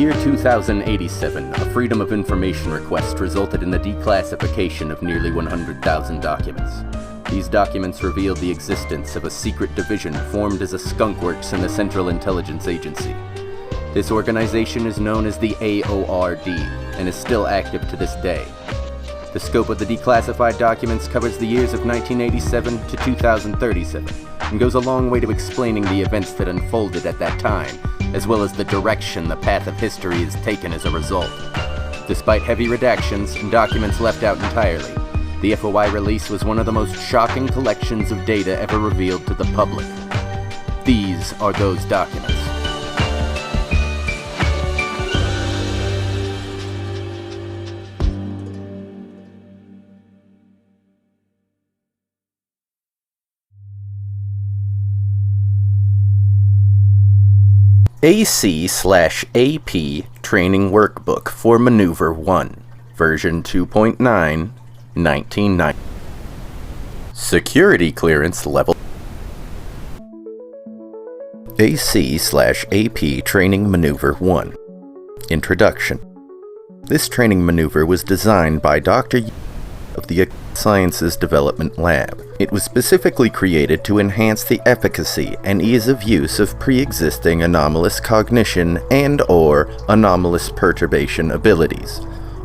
year 2087, a Freedom of Information request resulted in the declassification of nearly 100,000 documents. These documents revealed the existence of a secret division formed as a skunkworks in the Central Intelligence Agency. This organization is known as the AORD and is still active to this day. The scope of the declassified documents covers the years of 1987 to 2037 and goes a long way to explaining the events that unfolded at that time, as well as the direction the path of history has taken as a result. Despite heavy redactions and documents left out entirely, the FOI release was one of the most shocking collections of data ever revealed to the public. These are those documents. AC/AP Training Workbook for Maneuver 1, version 2.9, 1990. Security clearance level. AC/AP Training Maneuver 1. Introduction. This training maneuver was designed by Dr. of the Sciences Development Lab. It was specifically created to enhance the efficacy and ease of use of pre-existing anomalous cognition and/or anomalous perturbation abilities.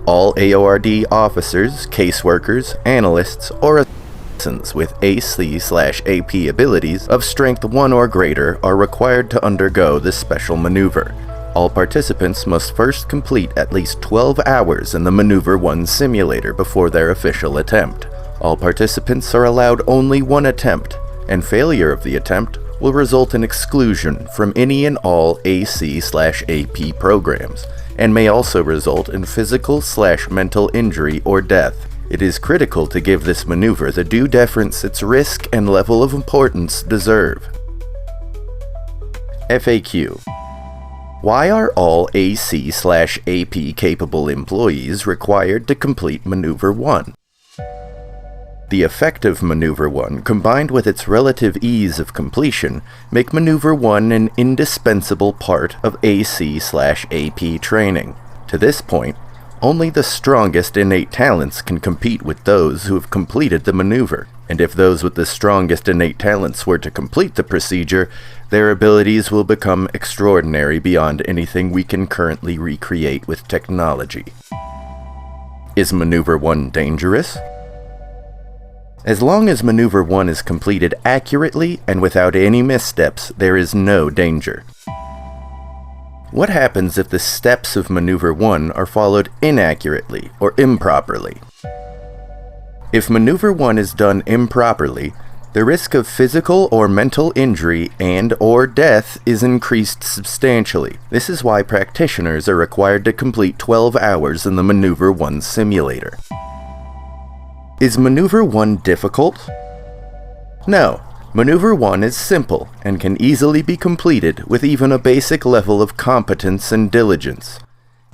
All AORD officers, caseworkers, analysts, or assistants with AC/AP abilities of strength 1 or greater are required to undergo this special maneuver. All participants must first complete at least 12 hours in the Maneuver 1 simulator before their official attempt. All participants are allowed only one attempt, and failure of the attempt will result in exclusion from any and all AC/AP programs, and may also result in physical/mental injury or death. It is critical to give this maneuver the due deference its risk and level of importance deserve. FAQ. Why are all AC/AP capable employees required to complete Maneuver 1? The effect of Maneuver 1, combined with its relative ease of completion, make Maneuver 1 an indispensable part of AC/AP training. To this point, only the strongest innate talents can compete with those who have completed the maneuver, and if those with the strongest innate talents were to complete the procedure, their abilities will become extraordinary beyond anything we can currently recreate with technology. Is Maneuver 1 dangerous? As long as Maneuver 1 is completed accurately and without any missteps, there is no danger. What happens if the steps of Maneuver 1 are followed inaccurately or improperly? If Maneuver 1 is done improperly, the risk of physical or mental injury and/or death is increased substantially. This is why practitioners are required to complete 12 hours in the Maneuver 1 simulator. Is Maneuver 1 difficult? No. Maneuver 1 is simple and can easily be completed with even a basic level of competence and diligence.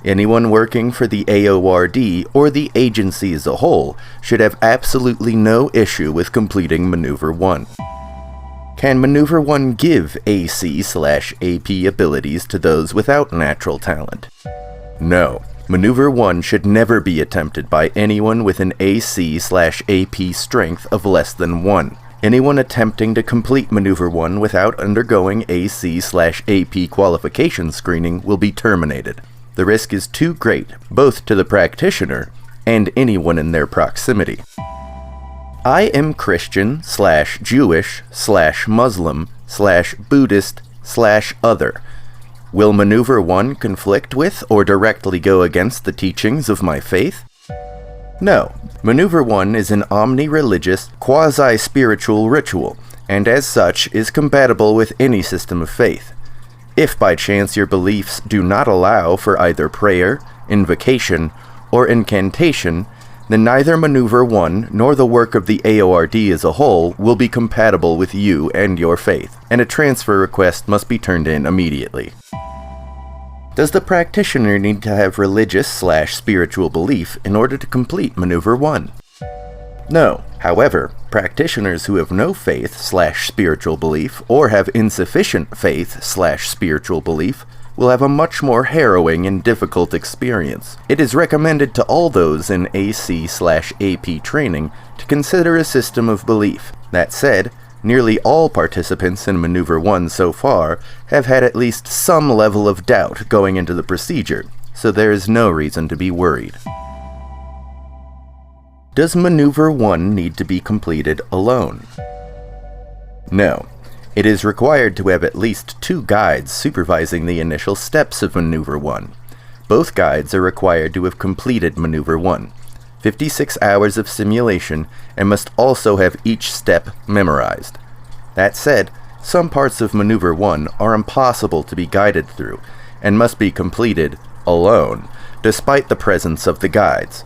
Anyone working for the AORD or the agency as a whole should have absolutely no issue with completing Maneuver 1. Can Maneuver 1 give AC/AP abilities to those without natural talent? No. Maneuver 1 should never be attempted by anyone with an AC/AP strength of less than 1. Anyone attempting to complete Maneuver 1 without undergoing AC/AP qualification screening will be terminated. The risk is too great, both to the practitioner and anyone in their proximity. I am Christian/Jewish/Muslim/Buddhist/other. Will Maneuver 1 conflict with or directly go against the teachings of my faith? No. Maneuver 1 is an omni-religious, quasi-spiritual ritual, and as such is compatible with any system of faith. If by chance your beliefs do not allow for either prayer, invocation, or incantation, then neither Maneuver 1 nor the work of the AORD as a whole will be compatible with you and your faith, and a transfer request must be turned in immediately. Does the practitioner need to have religious/spiritual belief in order to complete Maneuver 1? No. However, practitioners who have no faith/spiritual belief or have insufficient faith/spiritual belief will have a much more harrowing and difficult experience. It is recommended to all those in AC/AP training to consider a system of belief. That said, nearly all participants in Maneuver 1 so far have had at least some level of doubt going into the procedure, so there is no reason to be worried. Does Maneuver 1 need to be completed alone? No. It is required to have at least 2 guides supervising the initial steps of Maneuver 1. Both guides are required to have completed Maneuver 1, 56 hours of simulation, and must also have each step memorized. That said, some parts of Maneuver 1 are impossible to be guided through, and must be completed alone, despite the presence of the guides.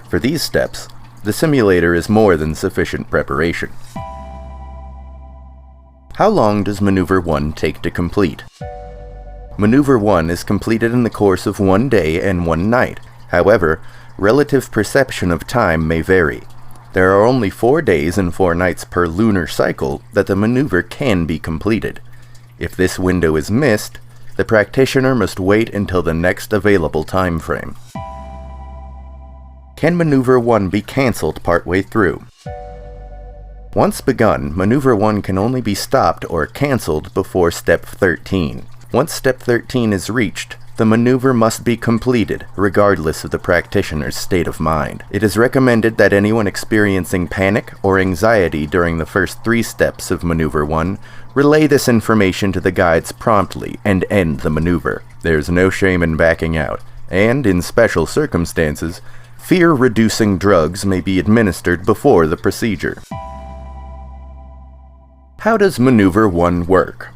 For these steps, the simulator is more than sufficient preparation. How long does Maneuver 1 take to complete? Maneuver 1 is completed in the course of 1 day and 1 night. However, relative perception of time may vary. There are only 4 days and 4 nights per lunar cycle that the maneuver can be completed. If this window is missed, the practitioner must wait until the next available time frame. Can Maneuver 1 be cancelled partway through? Once begun, Maneuver 1 can only be stopped or cancelled before Step 13. Once Step 13 is reached, the maneuver must be completed, regardless of the practitioner's state of mind. It is recommended that anyone experiencing panic or anxiety during the first 3 steps of Maneuver 1 relay this information to the guides promptly and end the maneuver. There's no shame in backing out, and in special circumstances, fear-reducing drugs may be administered before the procedure. How does Maneuver 1 work?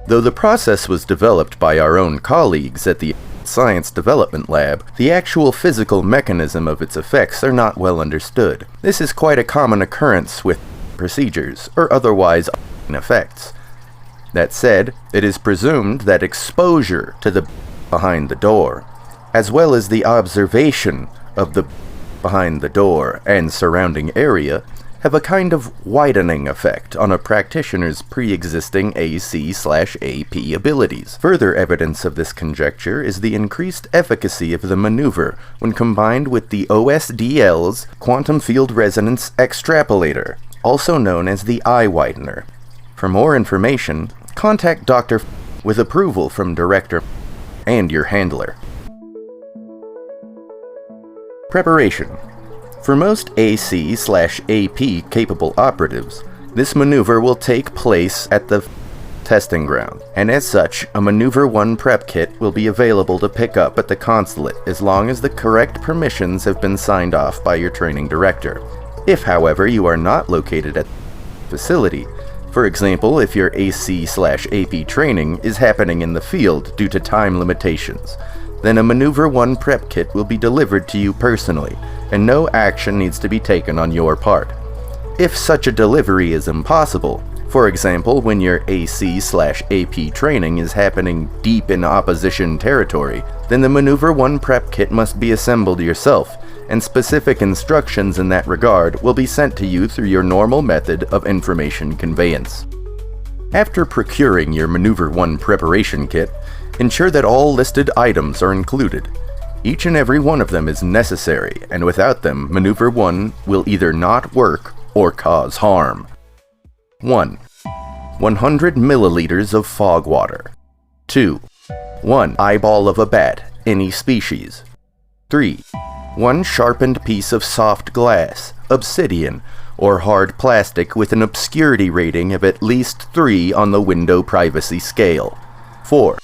Though the process was developed by our own colleagues at the Science Development Lab, the actual physical mechanism of its effects are not well understood. This is quite a common occurrence with procedures, or otherwise effects. That said, it is presumed that exposure to the behind the door, as well as the observation of the behind the door and surrounding area, have a kind of widening effect on a practitioner's pre-existing AC/AP abilities. Further evidence of this conjecture is the increased efficacy of the maneuver when combined with the OSDL's Quantum Field Resonance Extrapolator, also known as the eye widener. For more information, contact Dr. with approval from Director and your handler. Preparation. For most AC/AP capable operatives, this maneuver will take place at the testing ground, and as such, a Maneuver 1 prep kit will be available to pick up at the consulate as long as the correct permissions have been signed off by your training director. If, however, you are not located at the facility, for example, if your AC/AP training is happening in the field due to time limitations, then a Maneuver 1 prep kit will be delivered to you personally, and no action needs to be taken on your part. If such a delivery is impossible, for example when your AC/AP training is happening deep in opposition territory, then the Maneuver 1 prep kit must be assembled yourself, and specific instructions in that regard will be sent to you through your normal method of information conveyance. After procuring your Maneuver 1 preparation kit, ensure that all listed items are included. Each and every one of them is necessary, and without them, Maneuver 1 will either not work or cause harm. 1. 100 milliliters of fog water. 2. 1 eyeball of a bat, any species. 3. 1 sharpened piece of soft glass, obsidian, or hard plastic with an obscurity rating of at least 3 on the window privacy scale. 4.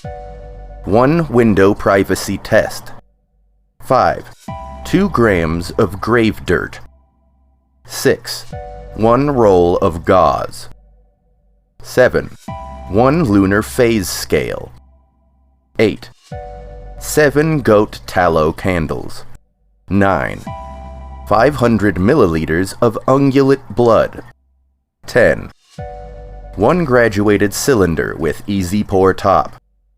1 window privacy test. 5. 2 grams of grave dirt. 6. 1 roll of gauze. 7. 1 lunar phase scale. 8. 7 goat tallow candles. 9. 500 milliliters of ungulate blood. 10. 1 graduated cylinder with easy pour top.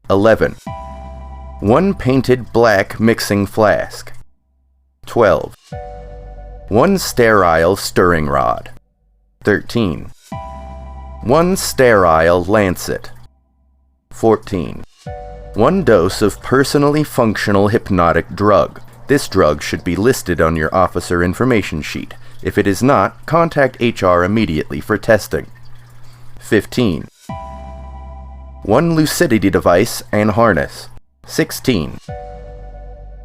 11. 1 painted black mixing flask. 12. 1 sterile stirring rod. 13. 1 sterile lancet. 14. 1 dose of personally functional hypnotic drug. This drug should be listed on your officer information sheet. If it is not, contact HR immediately for testing. 15. 1 lucidity device and harness. 16.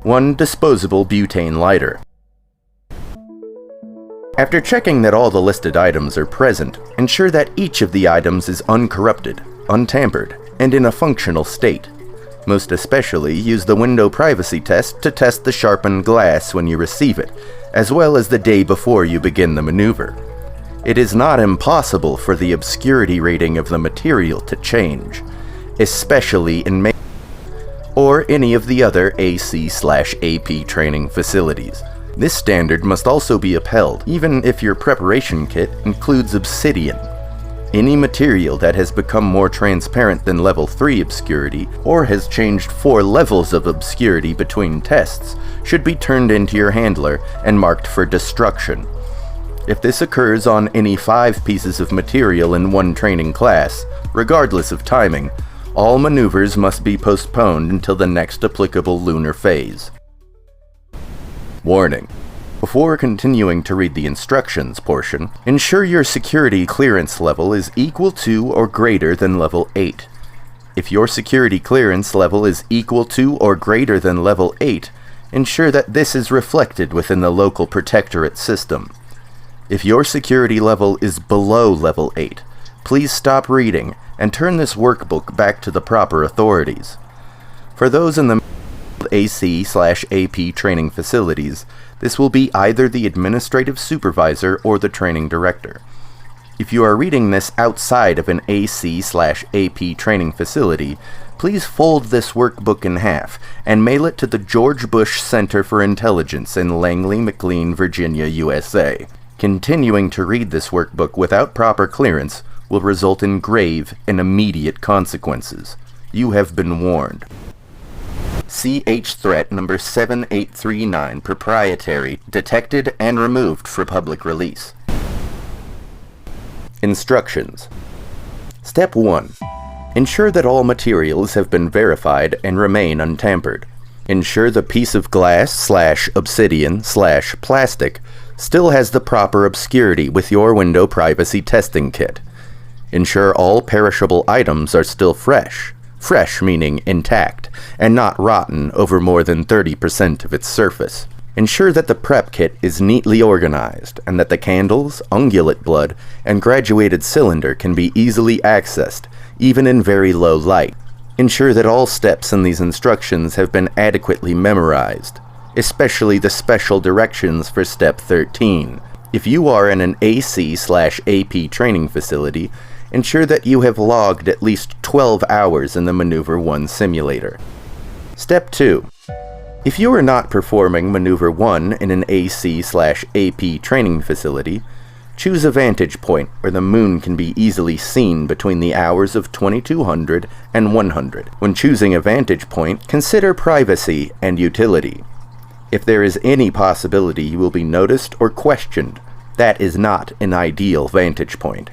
1 disposable butane lighter. After checking that all the listed items are present, ensure that each of the items is uncorrupted, untampered, and in a functional state. Most especially, use the window privacy test to test the sharpened glass when you receive it, as well as the day before you begin the maneuver. It is not impossible for the obscurity rating of the material to change, especially in or any of the other AC/AP training facilities. This standard must also be upheld, even if your preparation kit includes obsidian. Any material that has become more transparent than level 3 obscurity, or has changed 4 levels of obscurity between tests, should be turned into your handler and marked for destruction. If this occurs on any 5 pieces of material in one training class, regardless of timing, all maneuvers must be postponed until the next applicable lunar phase. Warning. Before continuing to read the instructions portion, ensure your security clearance level is equal to or greater than level 8. If your security clearance level is equal to or greater than level 8, ensure that this is reflected within the local protectorate system. If your security level is below level 8, please stop reading and turn this workbook back to the proper authorities. For those in the AC/AP training facilities, this will be either the administrative supervisor or the training director. If you are reading this outside of an AC/AP training facility, please fold this workbook in half and mail it to the George Bush Center for Intelligence in Langley, McLean, Virginia, USA. Continuing to read this workbook without proper clearance will result in grave and immediate consequences. You have been warned. CH Threat number 7839, proprietary, detected and removed for public release. Instructions. Step 1. Ensure that all materials have been verified and remain untampered. Ensure the piece of glass/obsidian/plastic still has the proper obscurity with your window privacy testing kit. Ensure all perishable items are still fresh. Fresh meaning intact, and not rotten over more than 30% of its surface. Ensure that the prep kit is neatly organized, and that the candles, ungulate blood, and graduated cylinder can be easily accessed, even in very low light. Ensure that all steps in these instructions have been adequately memorized, especially the special directions for Step 13. If you are in an AC/AP training facility, ensure that you have logged at least 12 hours in the Maneuver 1 simulator. Step 2. If you are not performing Maneuver 1 in an AC/AP training facility, choose a vantage point where the moon can be easily seen between the hours of 2200 and 100. When choosing a vantage point, consider privacy and utility. If there is any possibility you will be noticed or questioned, that is not an ideal vantage point.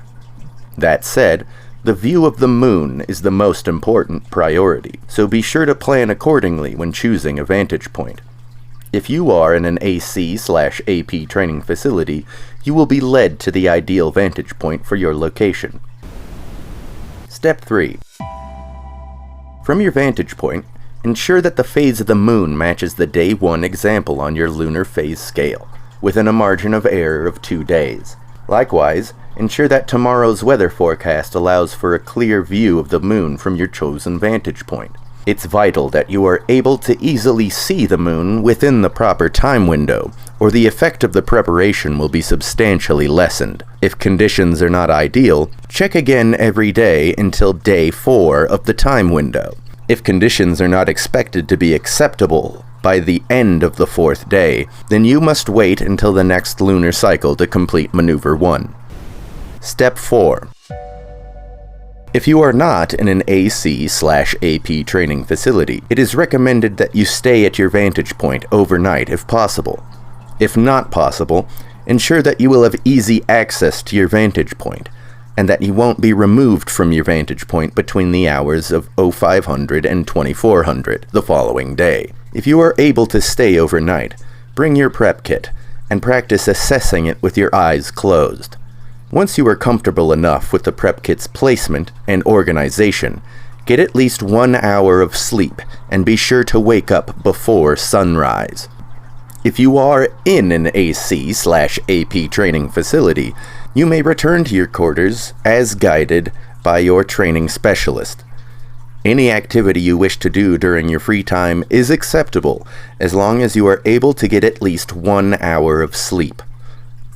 That said, the view of the moon is the most important priority, so be sure to plan accordingly when choosing a vantage point. If you are in an AC/AP training facility, you will be led to the ideal vantage point for your location. Step 3. From your vantage point, ensure that the phase of the moon matches the Day 1 example on your lunar phase scale, within a margin of error of 2 days. Likewise, ensure that tomorrow's weather forecast allows for a clear view of the moon from your chosen vantage point. It's vital that you are able to easily see the moon within the proper time window, or the effect of the preparation will be substantially lessened. If conditions are not ideal, check again every day until day 4 of the time window. If conditions are not expected to be acceptable by the end of the 4th day, then you must wait until the next lunar cycle to complete Maneuver 1. Step 4. If you are not in an AC/AP training facility, it is recommended that you stay at your vantage point overnight if possible. If not possible, ensure that you will have easy access to your vantage point, and that you won't be removed from your vantage point between the hours of 0500 and 2400 the following day. If you are able to stay overnight, bring your prep kit and practice assessing it with your eyes closed. Once you are comfortable enough with the prep kit's placement and organization, get at least 1 hour of sleep and be sure to wake up before sunrise. If you are in an AC/AP training facility, you may return to your quarters as guided by your training specialist. Any activity you wish to do during your free time is acceptable as long as you are able to get at least 1 hour of sleep.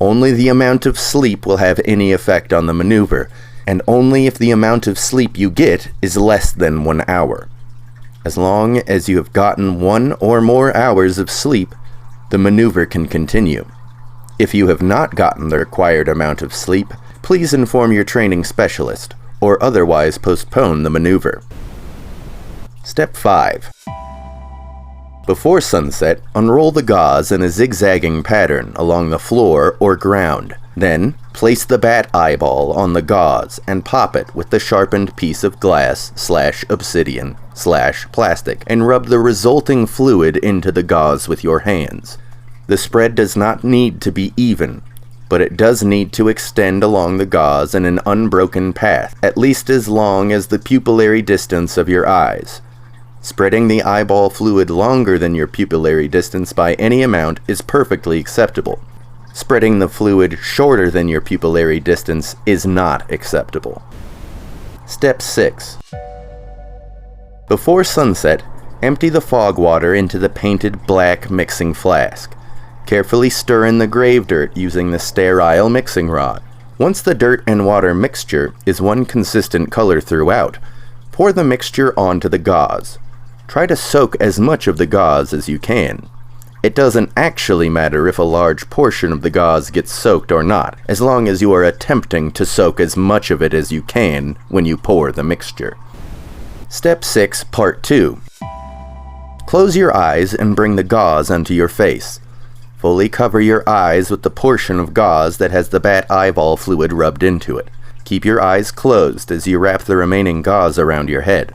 Only the amount of sleep will have any effect on the maneuver, and only if the amount of sleep you get is less than 1 hour. As long as you have gotten 1 or more hours of sleep, the maneuver can continue. If you have not gotten the required amount of sleep, please inform your training specialist, or otherwise postpone the maneuver. Step 5. Before sunset, unroll the gauze in a zigzagging pattern along the floor or ground. Then, place the bat eyeball on the gauze and pop it with the sharpened piece of glass/obsidian/plastic and rub the resulting fluid into the gauze with your hands. The spread does not need to be even, but it does need to extend along the gauze in an unbroken path, at least as long as the pupillary distance of your eyes. Spreading the eyeball fluid longer than your pupillary distance by any amount is perfectly acceptable. Spreading the fluid shorter than your pupillary distance is not acceptable. Step 6. Before sunset, empty the fog water into the painted black mixing flask. Carefully stir in the grave dirt using the sterile mixing rod. Once the dirt and water mixture is one consistent color throughout, pour the mixture onto the gauze. Try to soak as much of the gauze as you can. It doesn't actually matter if a large portion of the gauze gets soaked or not, as long as you are attempting to soak as much of it as you can when you pour the mixture. Step 6, Part 2. Close your eyes and bring the gauze onto your face. Fully cover your eyes with the portion of gauze that has the bat eyeball fluid rubbed into it. Keep your eyes closed as you wrap the remaining gauze around your head.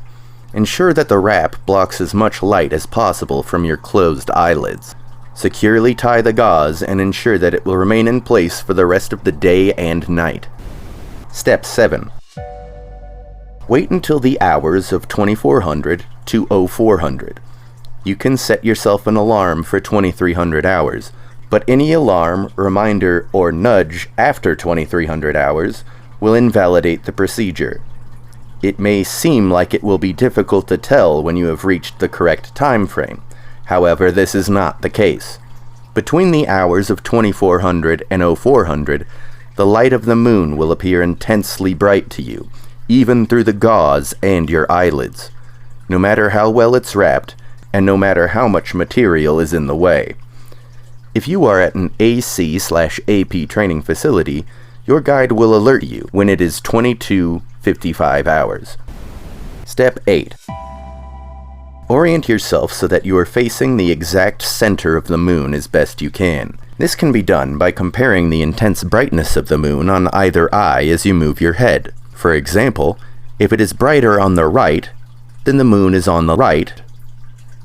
Ensure that the wrap blocks as much light as possible from your closed eyelids. Securely tie the gauze and ensure that it will remain in place for the rest of the day and night. Step 7. Wait until the hours of 2400 to 0400. You can set yourself an alarm for 2300 hours, but any alarm, reminder, or nudge after 2300 hours will invalidate the procedure. It may seem like it will be difficult to tell when you have reached the correct time frame. However, this is not the case. Between the hours of 2400 and 0400, the light of the moon will appear intensely bright to you, even through the gauze and your eyelids, no matter how well it's wrapped, and no matter how much material is in the way. If you are at an AC/AP training facility, your guide will alert you when it is 22:55 hours. Step 8. Orient yourself so that you are facing the exact center of the moon as best you can. This can be done by comparing the intense brightness of the moon on either eye as you move your head. For example, if it is brighter on the right, then the moon is on the right.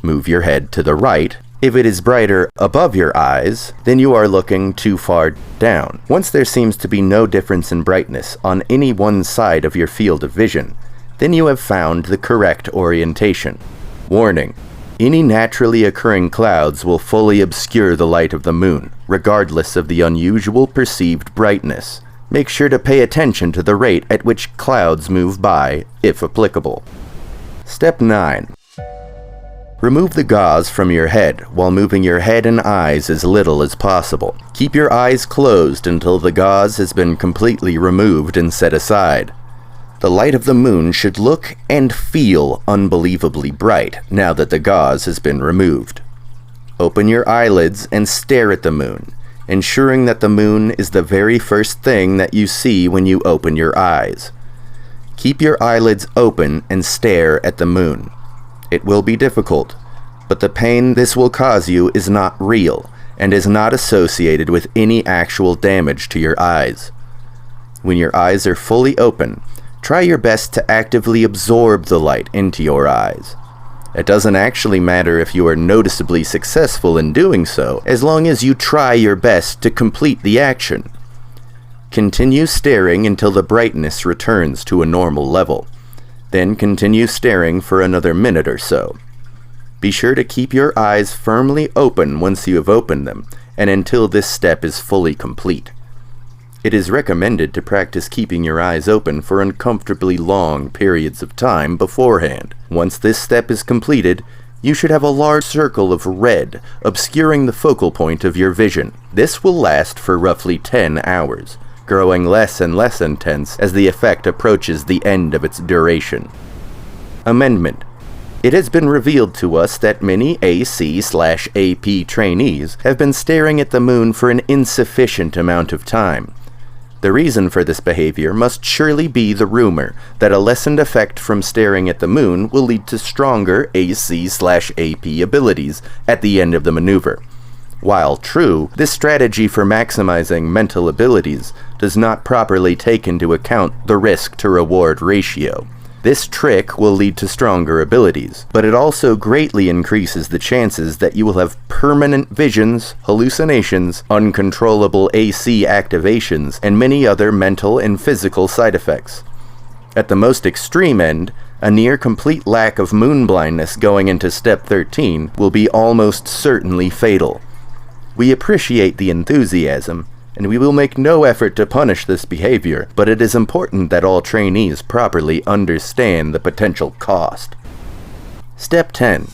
Move your head to the right. If it is brighter above your eyes, then you are looking too far down. Once there seems to be no difference in brightness on any one side of your field of vision, then you have found the correct orientation. Warning: any naturally occurring clouds will fully obscure the light of the moon, regardless of the unusual perceived brightness. Make sure to pay attention to the rate at which clouds move by, if applicable. Step 9. Remove the gauze from your head while moving your head and eyes as little as possible. Keep your eyes closed until the gauze has been completely removed and set aside. The light of the moon should look and feel unbelievably bright now that the gauze has been removed. Open your eyelids and stare at the moon, ensuring that the moon is the very first thing that you see when you open your eyes. Keep your eyelids open and stare at the moon. It will be difficult, but the pain this will cause you is not real and is not associated with any actual damage to your eyes. When your eyes are fully open, try your best to actively absorb the light into your eyes. It doesn't actually matter if you are noticeably successful in doing so, as long as you try your best to complete the action. Continue staring until the brightness returns to a normal level. Then continue staring for another minute or so. Be sure to keep your eyes firmly open once you have opened them, and until this step is fully complete. It is recommended to practice keeping your eyes open for uncomfortably long periods of time beforehand. Once this step is completed, you should have a large circle of red obscuring the focal point of your vision. This will last for roughly 10 hours, growing less and less intense as the effect approaches the end of its duration. Amendment. It has been revealed to us that many AC/AP trainees have been staring at the moon for an insufficient amount of time. The reason for this behavior must surely be the rumor that a lessened effect from staring at the moon will lead to stronger AC/AP abilities at the end of the maneuver. While true, this strategy for maximizing mental abilities does not properly take into account the risk-to-reward ratio. This trick will lead to stronger abilities, but it also greatly increases the chances that you will have permanent visions, hallucinations, uncontrollable AC activations, and many other mental and physical side effects. At the most extreme end, a near-complete lack of moon blindness going into Step 13 will be almost certainly fatal. We appreciate the enthusiasm, and we will make no effort to punish this behavior, but it is important that all trainees properly understand the potential cost. Step 10.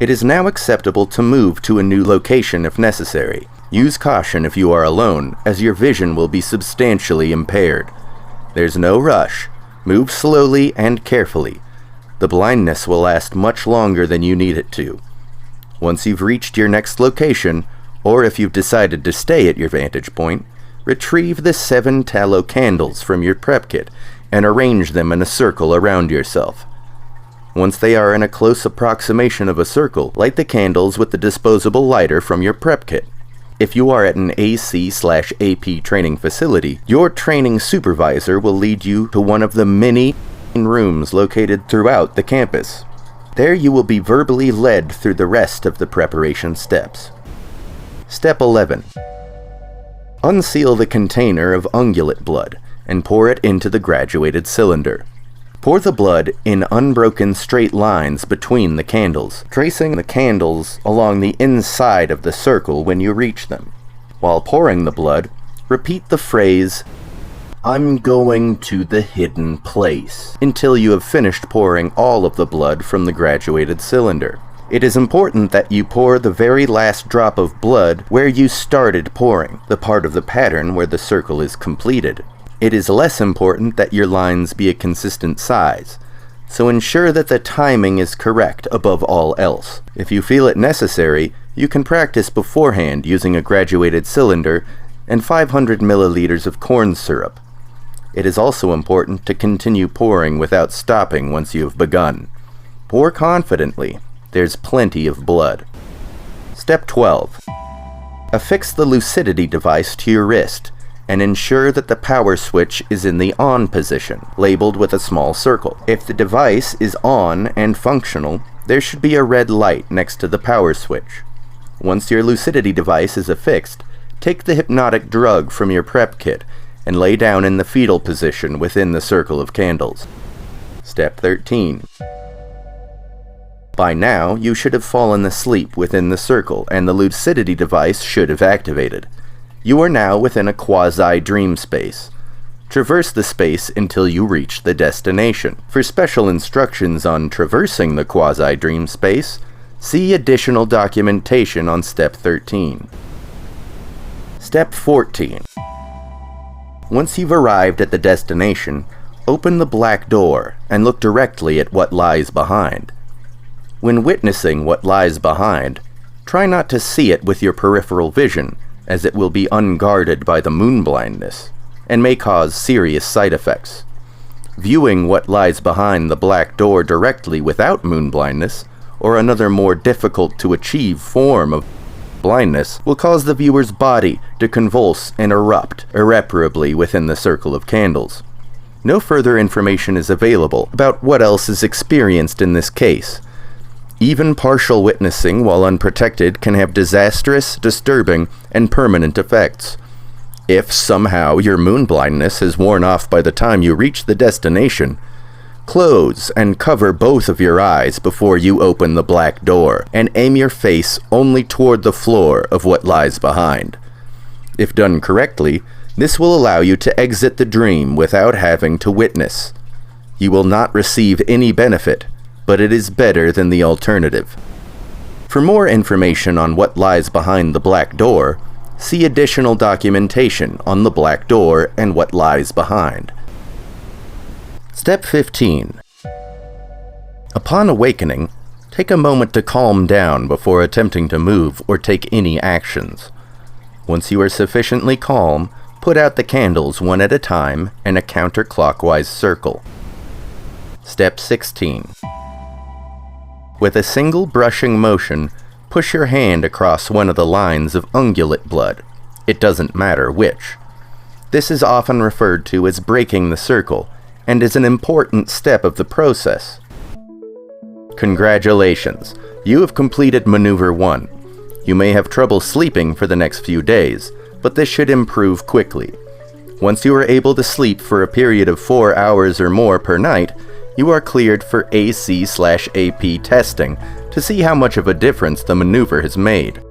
It is now acceptable to move to a new location if necessary. Use caution if you are alone, as your vision will be substantially impaired. There's no rush. Move slowly and carefully. The blindness will last much longer than you need it to. Once you've reached your next location, or if you've decided to stay at your vantage point, retrieve the 7 tallow candles from your prep kit and arrange them in a circle around yourself. Once they are in a close approximation of a circle, light the candles with the disposable lighter from your prep kit. If you are at an AC/AP training facility, your training supervisor will lead you to one of the many rooms located throughout the campus. There you will be verbally led through the rest of the preparation steps. Step 11. Unseal the container of ungulate blood and pour it into the graduated cylinder. Pour the blood in unbroken straight lines between the candles, tracing the candles along the inside of the circle when you reach them. While pouring the blood, repeat the phrase, "I'm going to the hidden place," until you have finished pouring all of the blood from the graduated cylinder. It is important that you pour the very last drop of blood where you started pouring, the part of the pattern where the circle is completed. It is less important that your lines be a consistent size, so ensure that the timing is correct above all else. If you feel it necessary, you can practice beforehand using a graduated cylinder and 500 milliliters of corn syrup. It is also important to continue pouring without stopping once you have begun. Pour confidently. There's plenty of blood. Step 12. Affix the lucidity device to your wrist and ensure that the power switch is in the on position, labeled with a small circle. If the device is on and functional, there should be a red light next to the power switch. Once your lucidity device is affixed, take the hypnotic drug from your prep kit and lay down in the fetal position within the circle of candles. Step 13. By now, you should have fallen asleep within the circle, and the lucidity device should have activated. You are now within a quasi-dream space. Traverse the space until you reach the destination. For special instructions on traversing the quasi-dream space, see additional documentation on Step 13. Step 14. Once you've arrived at the destination, open the black door and look directly at what lies behind. When witnessing what lies behind, try not to see it with your peripheral vision, as it will be unguarded by the moon blindness, and may cause serious side effects. Viewing what lies behind the black door directly without moon blindness, or another more difficult to achieve form of blindness will cause the viewer's body to convulse and erupt irreparably within the circle of candles. No further information is available about what else is experienced in this case. Even partial witnessing while unprotected can have disastrous, disturbing, and permanent effects. If somehow your moon blindness has worn off by the time you reach the destination, close and cover both of your eyes before you open the black door, and aim your face only toward the floor of what lies behind. If done correctly, this will allow you to exit the dream without having to witness. You will not receive any benefit, but it is better than the alternative. For more information on what lies behind the black door, see additional documentation on the black door and what lies behind. Step 15. Upon awakening, take a moment to calm down before attempting to move or take any actions. Once you are sufficiently calm, put out the candles one at a time in a counterclockwise circle. Step 16. With a single brushing motion, push your hand across one of the lines of ungulate blood. It doesn't matter which. This is often referred to as breaking the circle, and is an important step of the process. Congratulations, you have completed Maneuver 1. You may have trouble sleeping for the next few days, but this should improve quickly. Once you are able to sleep for a period of 4 hours or more per night, you are cleared for AC/AP testing to see how much of a difference the maneuver has made.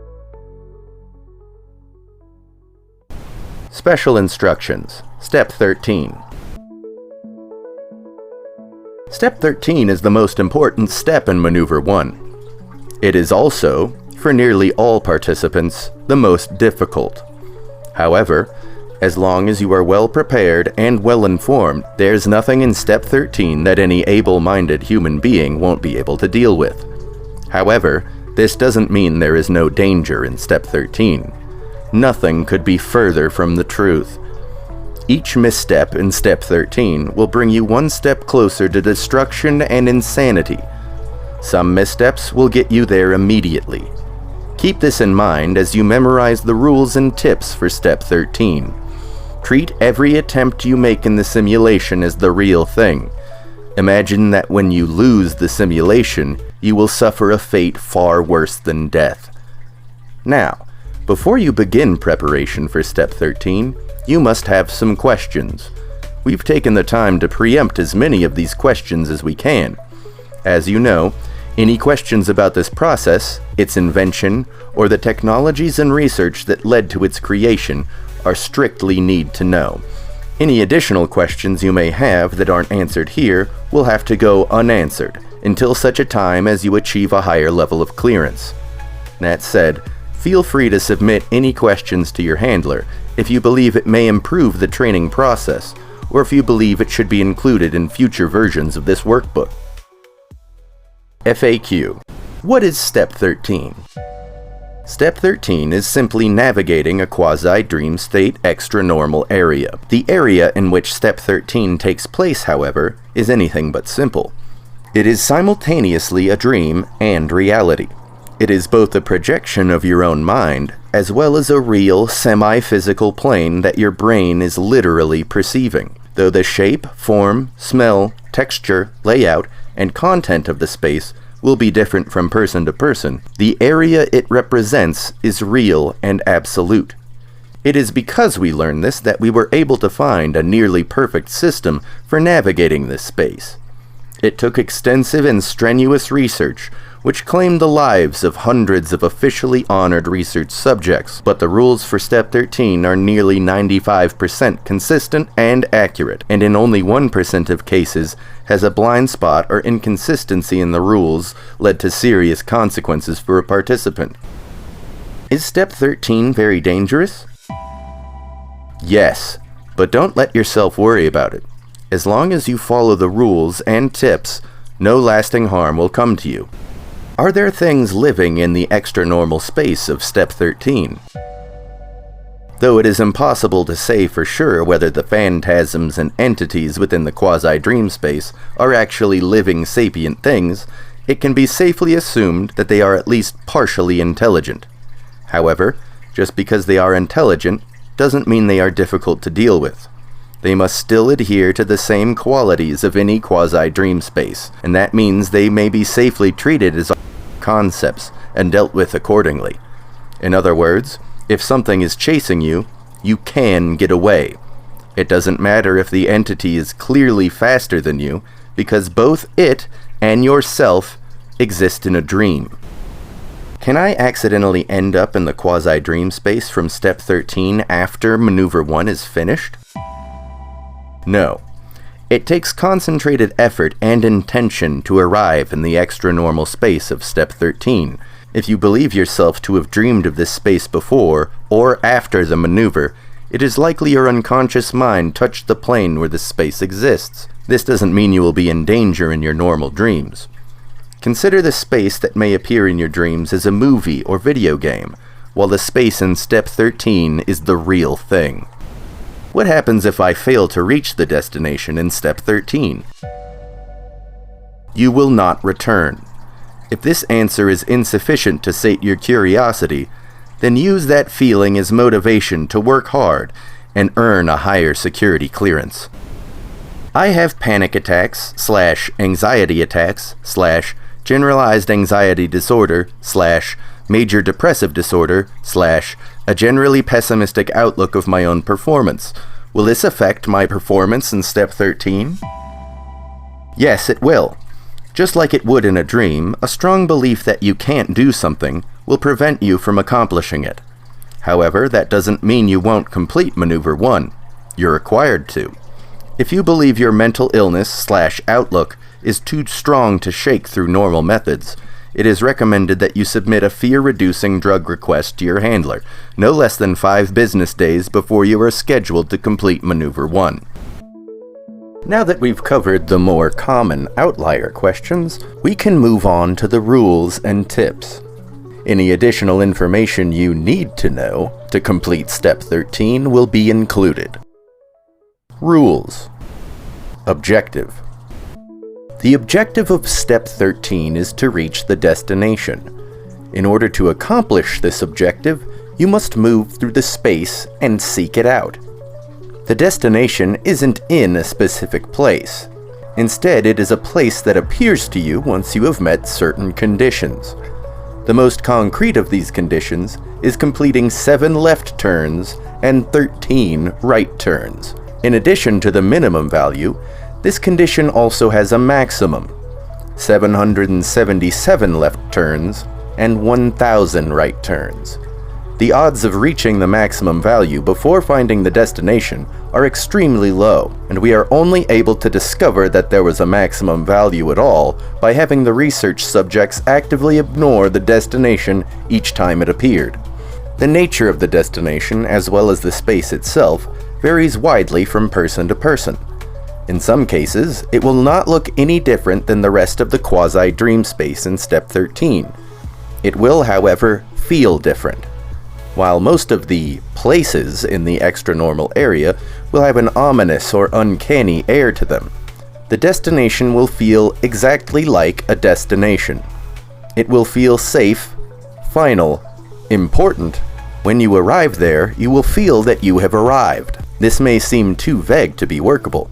Special Instructions. Step 13. Step 13 is the most important step in Maneuver 1. It is also, for nearly all participants, the most difficult. However, as long as you are well prepared and well informed, there's nothing in Step 13 that any able-minded human being won't be able to deal with. However, this doesn't mean there is no danger in Step 13. Nothing could be further from the truth. Each misstep in Step 13 will bring you one step closer to destruction and insanity. Some missteps will get you there immediately. Keep this in mind as you memorize the rules and tips for Step 13. Treat every attempt you make in the simulation as the real thing. Imagine that when you lose the simulation, you will suffer a fate far worse than death. Now, before you begin preparation for Step 13, you must have some questions. We've taken the time to preempt as many of these questions as we can. As you know, any questions about this process, its invention, or the technologies and research that led to its creation are strictly need to know. Any additional questions you may have that aren't answered here will have to go unanswered until such a time as you achieve a higher level of clearance. That said, feel free to submit any questions to your handler if you believe it may improve the training process, or if you believe it should be included in future versions of this workbook. FAQ. What is Step 13? Step 13 is simply navigating a quasi-dream state extra-normal area. The area in which Step 13 takes place, however, is anything but simple. It is simultaneously a dream and reality. It is both a projection of your own mind, as well as a real, semi-physical plane that your brain is literally perceiving. Though the shape, form, smell, texture, layout, and content of the space will be different from person to person, the area it represents is real and absolute. It is because we learned this that we were able to find a nearly perfect system for navigating this space. It took extensive and strenuous research, which claimed the lives of hundreds of officially honored research subjects, but the rules for Step 13 are nearly 95% consistent and accurate, and in only 1% of cases has a blind spot or inconsistency in the rules led to serious consequences for a participant. Is Step 13 very dangerous? Yes, but don't let yourself worry about it. As long as you follow the rules and tips, no lasting harm will come to you. Are there things living in the extra-normal space of Step 13? Though it is impossible to say for sure whether the phantasms and entities within the quasi-dream space are actually living sapient things, it can be safely assumed that they are at least partially intelligent. However, just because they are intelligent doesn't mean they are difficult to deal with. They must still adhere to the same qualities of any quasi-dream space, and that means they may be safely treated as concepts and dealt with accordingly. In other words, if something is chasing you, you can get away. It doesn't matter if the entity is clearly faster than you, because both it and yourself exist in a dream. Can I accidentally end up in the quasi-dream space from step 13 after maneuver 1 is finished? No. It takes concentrated effort and intention to arrive in the extra-normal space of step 13. If you believe yourself to have dreamed of this space before or after the maneuver, it is likely your unconscious mind touched the plane where this space exists. This doesn't mean you will be in danger in your normal dreams. Consider the space that may appear in your dreams as a movie or video game, while the space in step 13 is the real thing. What happens if I fail to reach the destination in step 13? You will not return. If this answer is insufficient to sate your curiosity, then use that feeling as motivation to work hard and earn a higher security clearance. I have panic attacks / anxiety attacks / generalized anxiety disorder / major depressive disorder / a generally pessimistic outlook of my own performance. Will this affect my performance in step 13? Yes, it will. Just like it would in a dream, a strong belief that you can't do something will prevent you from accomplishing it. However, that doesn't mean you won't complete maneuver 1. You're required to. If you believe your mental illness / outlook is too strong to shake through normal methods, it is recommended that you submit a fear-reducing drug request to your handler, no less than 5 business days before you are scheduled to complete maneuver 1. Now that we've covered the more common outlier questions, we can move on to the rules and tips. Any additional information you need to know to complete step 13 will be included. Rules. Objective. The objective of step 13 is to reach the destination. In order to accomplish this objective, you must move through the space and seek it out. The destination isn't in a specific place. Instead, it is a place that appears to you once you have met certain conditions. The most concrete of these conditions is completing 7 left turns and 13 right turns. In addition to the minimum value, this condition also has a maximum: 777 left turns and 1,000 right turns. The odds of reaching the maximum value before finding the destination are extremely low, and we are only able to discover that there was a maximum value at all by having the research subjects actively ignore the destination each time it appeared. The nature of the destination, as well as the space itself, varies widely from person to person. In some cases, it will not look any different than the rest of the quasi-dream space in step 13. It will, however, feel different. While most of the places in the extra-normal area will have an ominous or uncanny air to them, the destination will feel exactly like a destination. It will feel safe, final, important. When you arrive there, you will feel that you have arrived. This may seem too vague to be workable,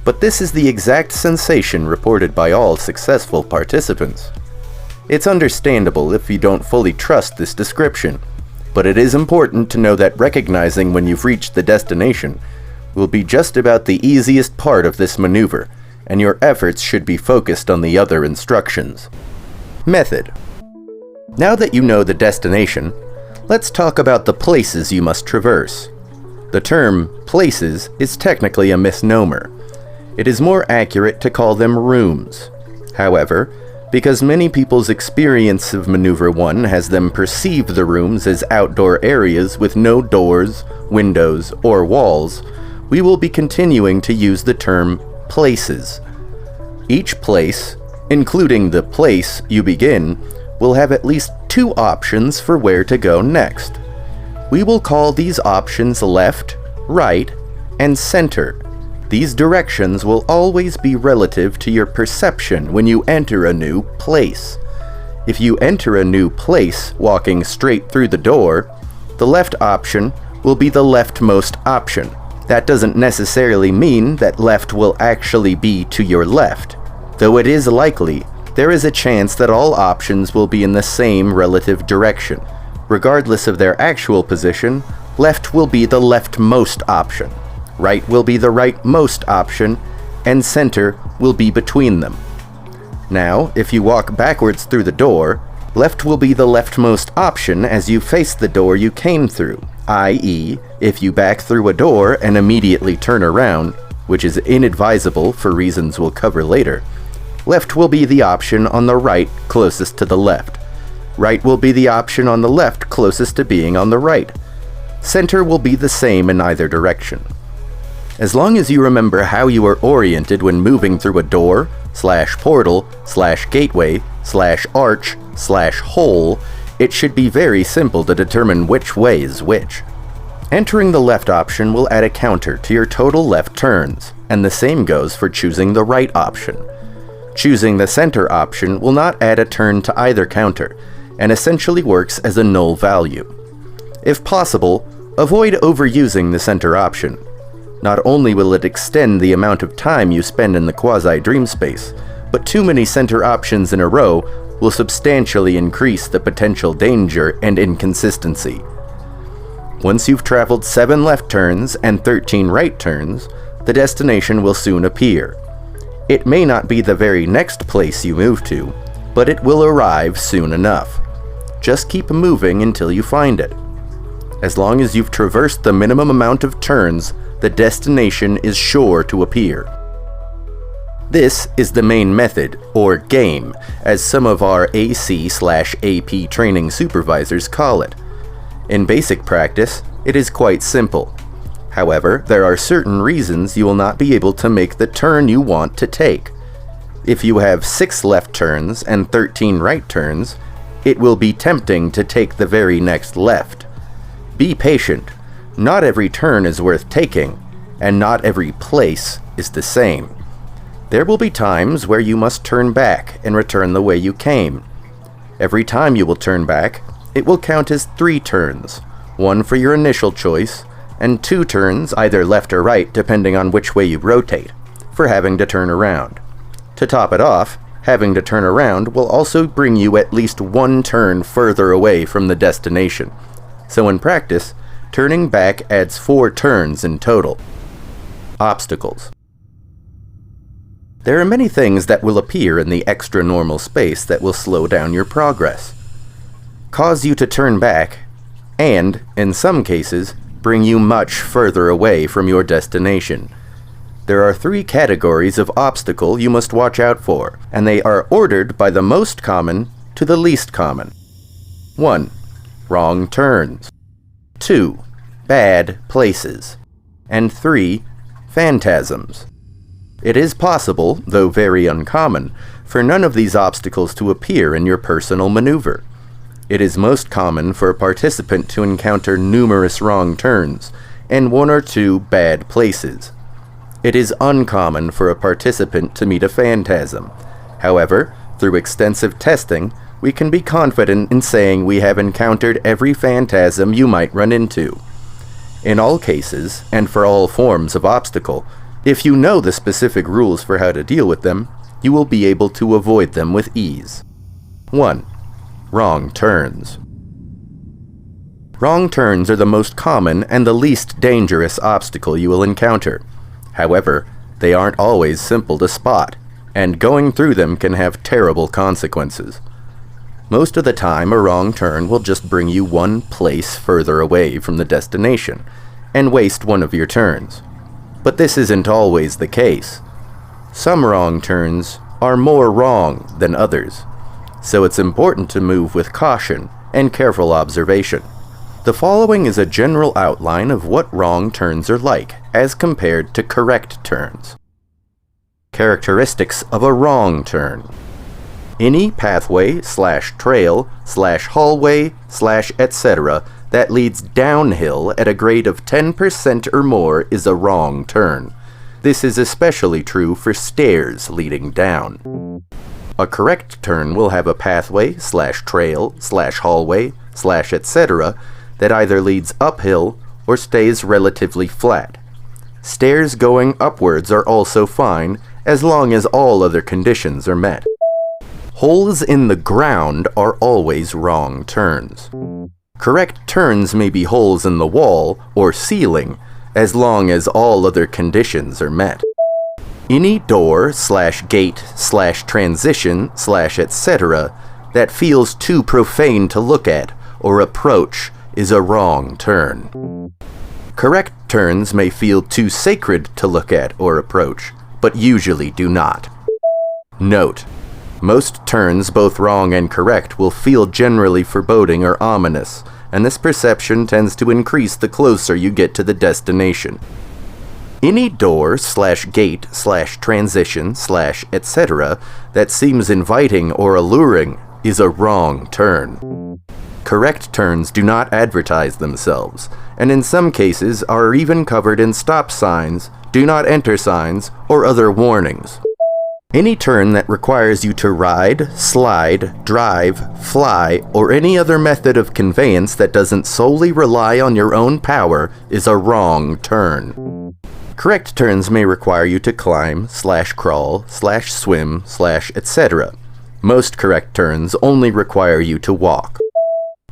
but this is the exact sensation reported by all successful participants. It's understandable if you don't fully trust this description, but it is important to know that recognizing when you've reached the destination will be just about the easiest part of this maneuver, and your efforts should be focused on the other instructions. Method. Now that you know the destination, let's talk about the places you must traverse. The term places is technically a misnomer. It is more accurate to call them rooms. However, because many people's experience of Maneuver 1 has them perceive the rooms as outdoor areas with no doors, windows, or walls, we will be continuing to use the term places. Each place, including the place you begin, will have at least 2 options for where to go next. We will call these options left, right, and center. These directions will always be relative to your perception when you enter a new place. If you enter a new place walking straight through the door, the left option will be the leftmost option. That doesn't necessarily mean that left will actually be to your left. Though it is likely, there is a chance that all options will be in the same relative direction. Regardless of their actual position, left will be the leftmost option, right will be the rightmost option, and center will be between them. Now, if you walk backwards through the door, left will be the leftmost option as you face the door you came through, i.e., if you back through a door and immediately turn around, which is inadvisable for reasons we'll cover later, left will be the option on the right closest to the left. Right will be the option on the left closest to being on the right. Center will be the same in either direction. As long as you remember how you are oriented when moving through a door, /portal, /gateway, /arch, /hole, it should be very simple to determine which way is which. Entering the left option will add a counter to your total left turns, and the same goes for choosing the right option. Choosing the center option will not add a turn to either counter, and essentially works as a null value. If possible, avoid overusing the center option. Not only will it extend the amount of time you spend in the quasi-dream space, but too many center options in a row will substantially increase the potential danger and inconsistency. Once you've traveled 7 left turns and 13 right turns, the destination will soon appear. It may not be the very next place you move to, but it will arrive soon enough. Just keep moving until you find it. As long as you've traversed the minimum amount of turns, the destination is sure to appear. This is the main method, or game, as some of our AC/AP training supervisors call it. In basic practice, it is quite simple. However, there are certain reasons you will not be able to make the turn you want to take. If you have 6 left turns and 13 right turns, it will be tempting to take the very next left. Be patient. Not every turn is worth taking, and not every place is the same. There will be times where you must turn back and return the way you came. Every time you will turn back, it will count as 3 turns, 1 for your initial choice, and 2 turns, either left or right depending on which way you rotate, for having to turn around. To top it off, having to turn around will also bring you at least 1 turn further away from the destination. So in practice, turning back adds 4 turns in total. Obstacles. There are many things that will appear in the extra-normal space that will slow down your progress, cause you to turn back, and, in some cases, bring you much further away from your destination. There are 3 categories of obstacle you must watch out for, and they are ordered by the most common to the least common. 1. Wrong turns. 2. Bad places. And 3. Phantasms. It is possible, though very uncommon, for none of these obstacles to appear in your personal maneuver. It is most common for a participant to encounter numerous wrong turns, and 1 or 2 bad places. It is uncommon for a participant to meet a phantasm. However, through extensive testing, we can be confident in saying we have encountered every phantasm you might run into. In all cases, and for all forms of obstacle, if you know the specific rules for how to deal with them, you will be able to avoid them with ease. 1. Wrong turns. Wrong turns are the most common and the least dangerous obstacle you will encounter. However, they aren't always simple to spot, and going through them can have terrible consequences. Most of the time, a wrong turn will just bring you 1 place further away from the destination, and waste 1 of your turns. But this isn't always the case. Some wrong turns are more wrong than others, so it's important to move with caution and careful observation. The following is a general outline of what wrong turns are like, as compared to correct turns. Characteristics of a wrong turn. Any pathway/trail/hallway/etc. that leads downhill at a grade of 10% or more is a wrong turn. This is especially true for stairs leading down. A correct turn will have a pathway / trail / hallway / etc. that either leads uphill or stays relatively flat. Stairs going upwards are also fine as long as all other conditions are met. Holes in the ground are always wrong turns. Correct turns may be holes in the wall or ceiling as long as all other conditions are met. Any door / gate / transition / etc. that feels too profane to look at or approach is a wrong turn. Correct turns may feel too sacred to look at or approach, but usually do not. Note: most turns, both wrong and correct, will feel generally foreboding or ominous, and this perception tends to increase the closer you get to the destination. Any door / gate / transition / etc. that seems inviting or alluring is a wrong turn. Correct turns do not advertise themselves, and in some cases are even covered in stop signs, do not enter signs, or other warnings. Any turn that requires you to ride, slide, drive, fly, or any other method of conveyance that doesn't solely rely on your own power is a wrong turn. Correct turns may require you to climb / crawl / swim / etc. Most correct turns only require you to walk.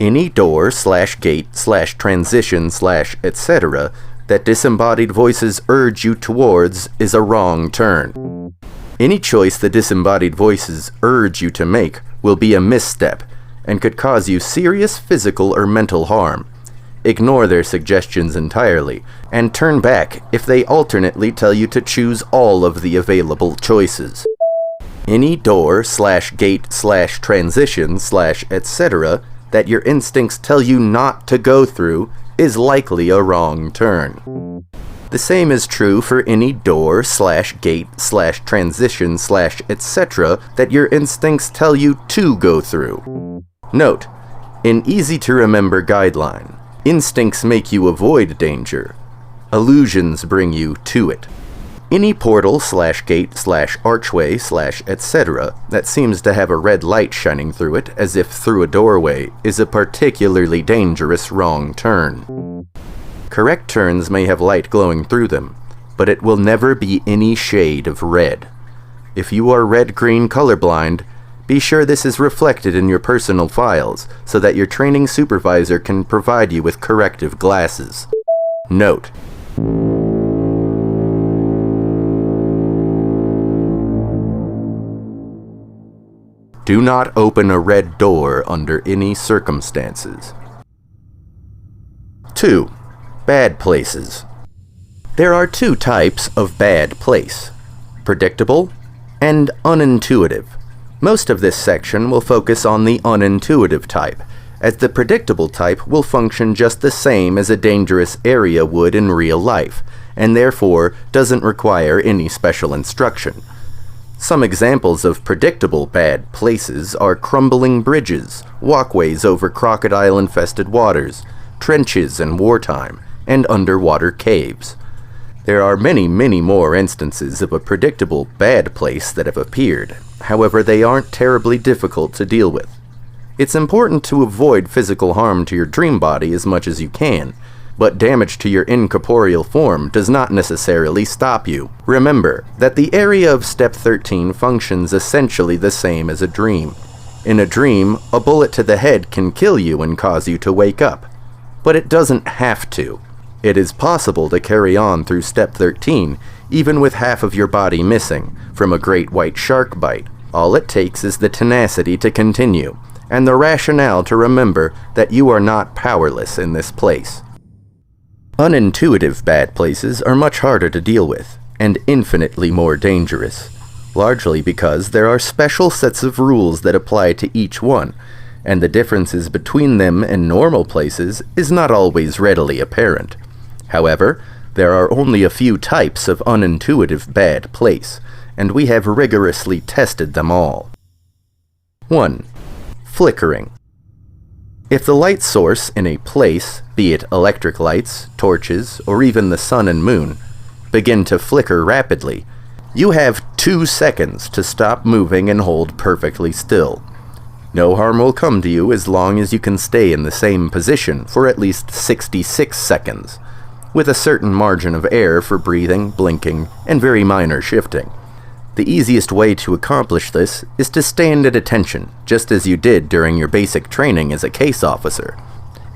Any door / gate / transition / etc. that disembodied voices urge you towards is a wrong turn. Any choice the disembodied voices urge you to make will be a misstep and could cause you serious physical or mental harm. Ignore their suggestions entirely and turn back if they alternately tell you to choose all of the available choices. Any door / gate / transition / etc. that your instincts tell you not to go through is likely a wrong turn. The same is true for any door / gate / transition / etc. that your instincts tell you to go through. Note: an easy-to-remember guideline. Instincts make you avoid danger. Illusions bring you to it. Any portal / gate / archway / etc. that seems to have a red light shining through it as if through a doorway is a particularly dangerous wrong turn. Correct turns may have light glowing through them, but it will never be any shade of red. If you are red-green colorblind, be sure this is reflected in your personal files so that your training supervisor can provide you with corrective glasses. Note: do not open a red door under any circumstances. 2. Bad places. There are two types of bad place: predictable and unintuitive. Most of this section will focus on the unintuitive type, as the predictable type will function just the same as a dangerous area would in real life, and therefore doesn't require any special instruction. Some examples of predictable bad places are crumbling bridges, walkways over crocodile-infested waters, trenches in wartime, and underwater caves. There are many more instances of a predictable bad place that have appeared. However, they aren't terribly difficult to deal with. It's important to avoid physical harm to your dream body as much as you can, but damage to your incorporeal form does not necessarily stop you. Remember that the area of Step 13 functions essentially the same as a dream. In a dream, a bullet to the head can kill you and cause you to wake up, but it doesn't have to. It is possible to carry on through Step 13, even with half of your body missing, from a great white shark bite. All it takes is the tenacity to continue, and the rationale to remember that you are not powerless in this place. Unintuitive bad places are much harder to deal with, and infinitely more dangerous, largely because there are special sets of rules that apply to each one, and the differences between them and normal places is not always readily apparent. However, there are only a few types of unintuitive bad place, and we have rigorously tested them all. 1. Flickering. If the light source in a place, be it electric lights, torches, or even the sun and moon, begin to flicker rapidly, you have 2 seconds to stop moving and hold perfectly still. No harm will come to you as long as you can stay in the same position for at least 66 seconds, with a certain margin of error for breathing, blinking, and very minor shifting. The easiest way to accomplish this is to stand at attention, just as you did during your basic training as a case officer.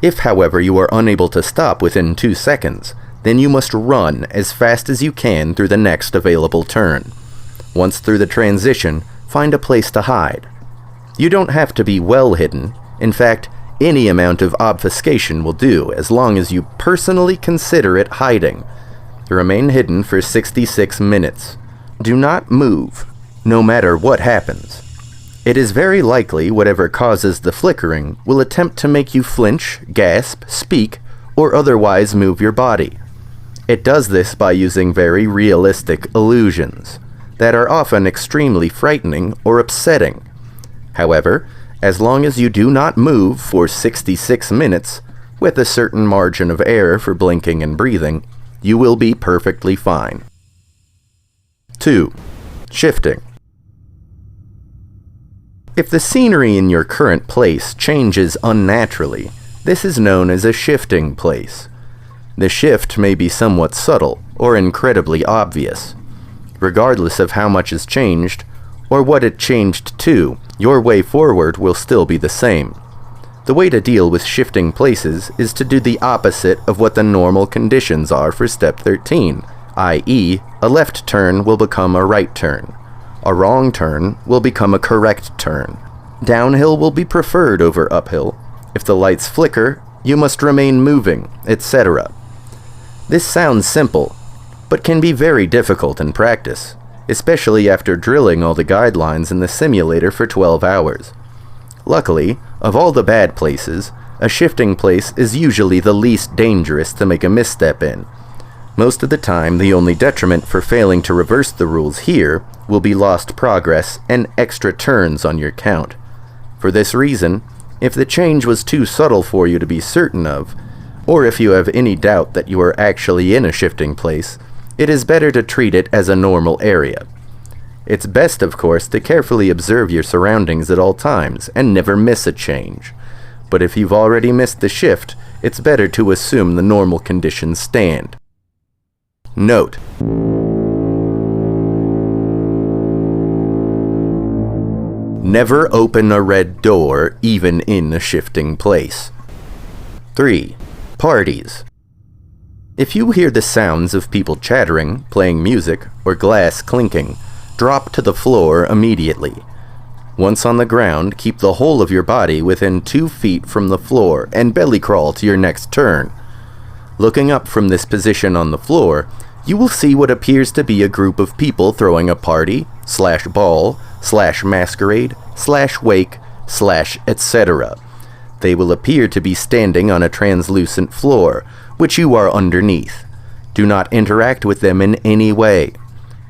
If, however, you are unable to stop within 2 seconds, then you must run as fast as you can through the next available turn. Once through the transition, find a place to hide. You don't have to be well hidden. In fact, any amount of obfuscation will do as long as you personally consider it hiding. Remain hidden for 66 minutes. Do not move, no matter what happens. It is very likely whatever causes the flickering will attempt to make you flinch, gasp, speak, or otherwise move your body. It does this by using very realistic illusions that are often extremely frightening or upsetting. However, as long as you do not move for 66 minutes, with a certain margin of error for blinking and breathing, you will be perfectly fine. 2. Shifting. If the scenery in your current place changes unnaturally, this is known as a shifting place. The shift may be somewhat subtle or incredibly obvious. Regardless of how much has changed, or what it changed to, your way forward will still be the same. The way to deal with shifting places is to do the opposite of what the normal conditions are for step 13, i.e., a left turn will become a right turn. A wrong turn will become a correct turn. Downhill will be preferred over uphill. If the lights flicker, you must remain moving, etc. This sounds simple, but can be very difficult in practice, especially after drilling all the guidelines in the simulator for 12 hours. Luckily, of all the bad places, a shifting place is usually the least dangerous to make a misstep in. Most of the time, the only detriment for failing to reverse the rules here will be lost progress and extra turns on your count. For this reason, if the change was too subtle for you to be certain of, or if you have any doubt that you are actually in a shifting place, it is better to treat it as a normal area. It's best, of course, to carefully observe your surroundings at all times and never miss a change. But if you've already missed the shift, it's better to assume the normal conditions stand. Note: never open a red door even in a shifting place. 3. Parties. If you hear the sounds of people chattering, playing music, or glass clinking, drop to the floor immediately. Once on the ground, keep the whole of your body within 2 feet from the floor and belly crawl to your next turn. Looking up from this position on the floor, you will see what appears to be a group of people throwing a party, /ball, /masquerade, /wake, etc. They will appear to be standing on a translucent floor, which you are underneath. Do not interact with them in any way.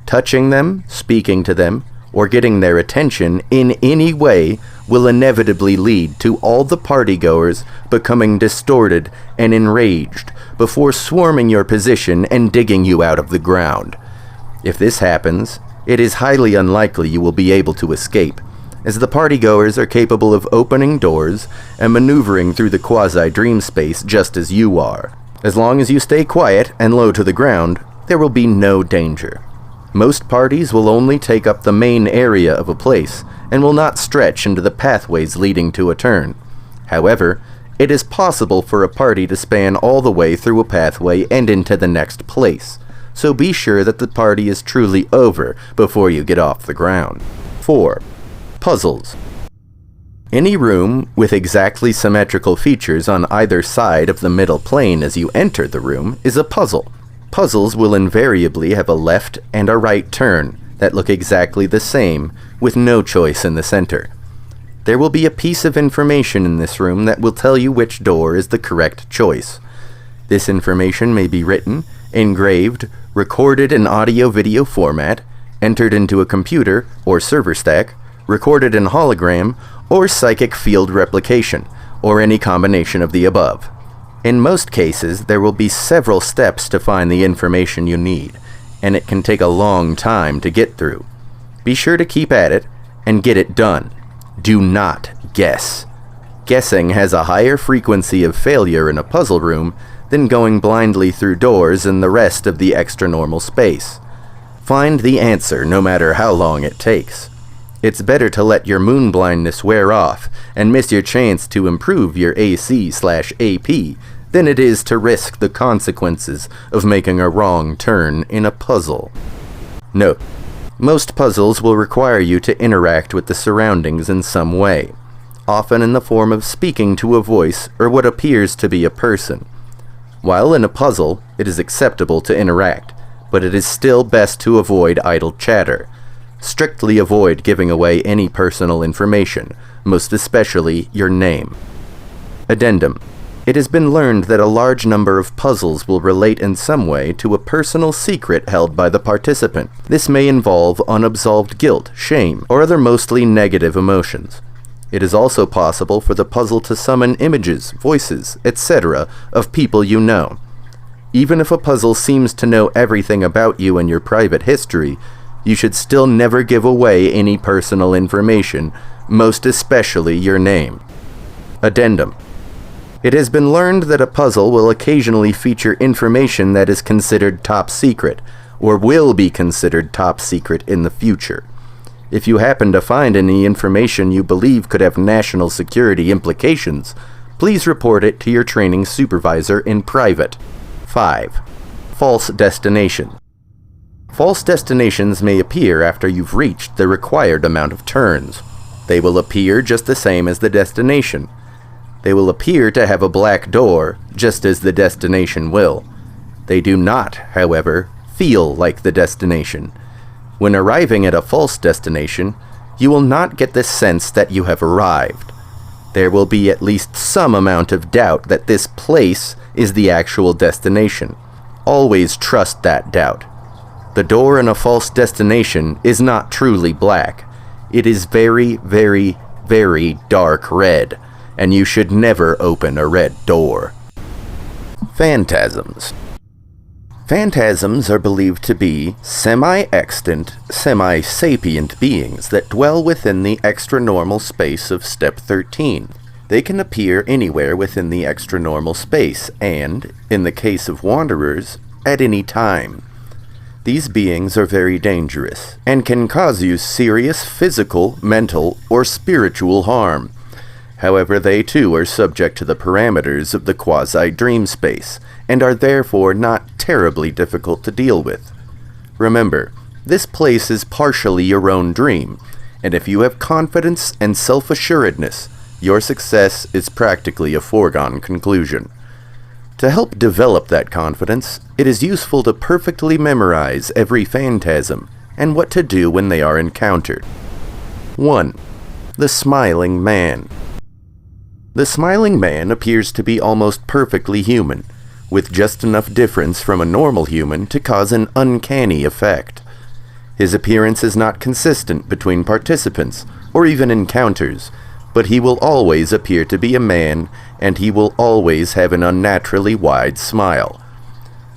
Touching them, speaking to them, or getting their attention in any way will inevitably lead to all the partygoers becoming distorted and enraged before swarming your position and digging you out of the ground. If this happens, it is highly unlikely you will be able to escape, as the partygoers are capable of opening doors and maneuvering through the quasi-dream space just as you are. As long as you stay quiet and low to the ground, there will be no danger. Most parties will only take up the main area of a place and will not stretch into the pathways leading to a turn. However, it is possible for a party to span all the way through a pathway and into the next place, so be sure that the party is truly over before you get off the ground. 4. Puzzles. Any room with exactly symmetrical features on either side of the middle plane as you enter the room is a puzzle. Puzzles will invariably have a left and a right turn that look exactly the same, with no choice in the center. There will be a piece of information in this room that will tell you which door is the correct choice. This information may be written, engraved, recorded in audio-video format, entered into a computer or server stack, recorded in hologram, or psychic field replication, or any combination of the above. In most cases, there will be several steps to find the information you need, and it can take a long time to get through. Be sure to keep at it and get it done. Do not guess. Guessing has a higher frequency of failure in a puzzle room than going blindly through doors in the rest of the extra-normal space. Find the answer no matter how long it takes. It's better to let your moon blindness wear off and miss your chance to improve your AC/AP than it is to risk the consequences of making a wrong turn in a puzzle. Note: most puzzles will require you to interact with the surroundings in some way, often in the form of speaking to a voice or what appears to be a person. While in a puzzle, it is acceptable to interact, but it is still best to avoid idle chatter. Strictly avoid giving away any personal information, most especially your name. Addendum: it has been learned that a large number of puzzles will relate in some way to a personal secret held by the participant. This may involve unabsolved guilt, shame, or other mostly negative emotions. It is also possible for the puzzle to summon images, voices, etc. of people you know. Even if a puzzle seems to know everything about you and your private history, you should still never give away any personal information, most especially your name. Addendum: it has been learned that a puzzle will occasionally feature information that is considered top secret, or will be considered top secret in the future. If you happen to find any information you believe could have national security implications, please report it to your training supervisor in private. 5. False destination. False destinations may appear after you've reached the required amount of turns. They will appear just the same as the destination. They will appear to have a black door, just as the destination will. They do not, however, feel like the destination. When arriving at a false destination, you will not get the sense that you have arrived. There will be at least some amount of doubt that this place is the actual destination. Always trust that doubt. The door in a false destination is not truly black. It is very, very, very dark red, and you should never open a red door. Phantasms. Phantasms are believed to be semi-extant, semi-sapient beings that dwell within the extra-normal space of Step 13. They can appear anywhere within the extra-normal space and, in the case of wanderers, at any time. These beings are very dangerous and can cause you serious physical, mental, or spiritual harm. However, they too are subject to the parameters of the quasi-dream space and are therefore not terribly difficult to deal with. Remember, this place is partially your own dream, and if you have confidence and self-assuredness, your success is practically a foregone conclusion. To help develop that confidence, it is useful to perfectly memorize every phantasm and what to do when they are encountered. 1. The Smiling Man. The Smiling Man appears to be almost perfectly human, with just enough difference from a normal human to cause an uncanny effect. His appearance is not consistent between participants, or even encounters, but he will always appear to be a man, and he will always have an unnaturally wide smile.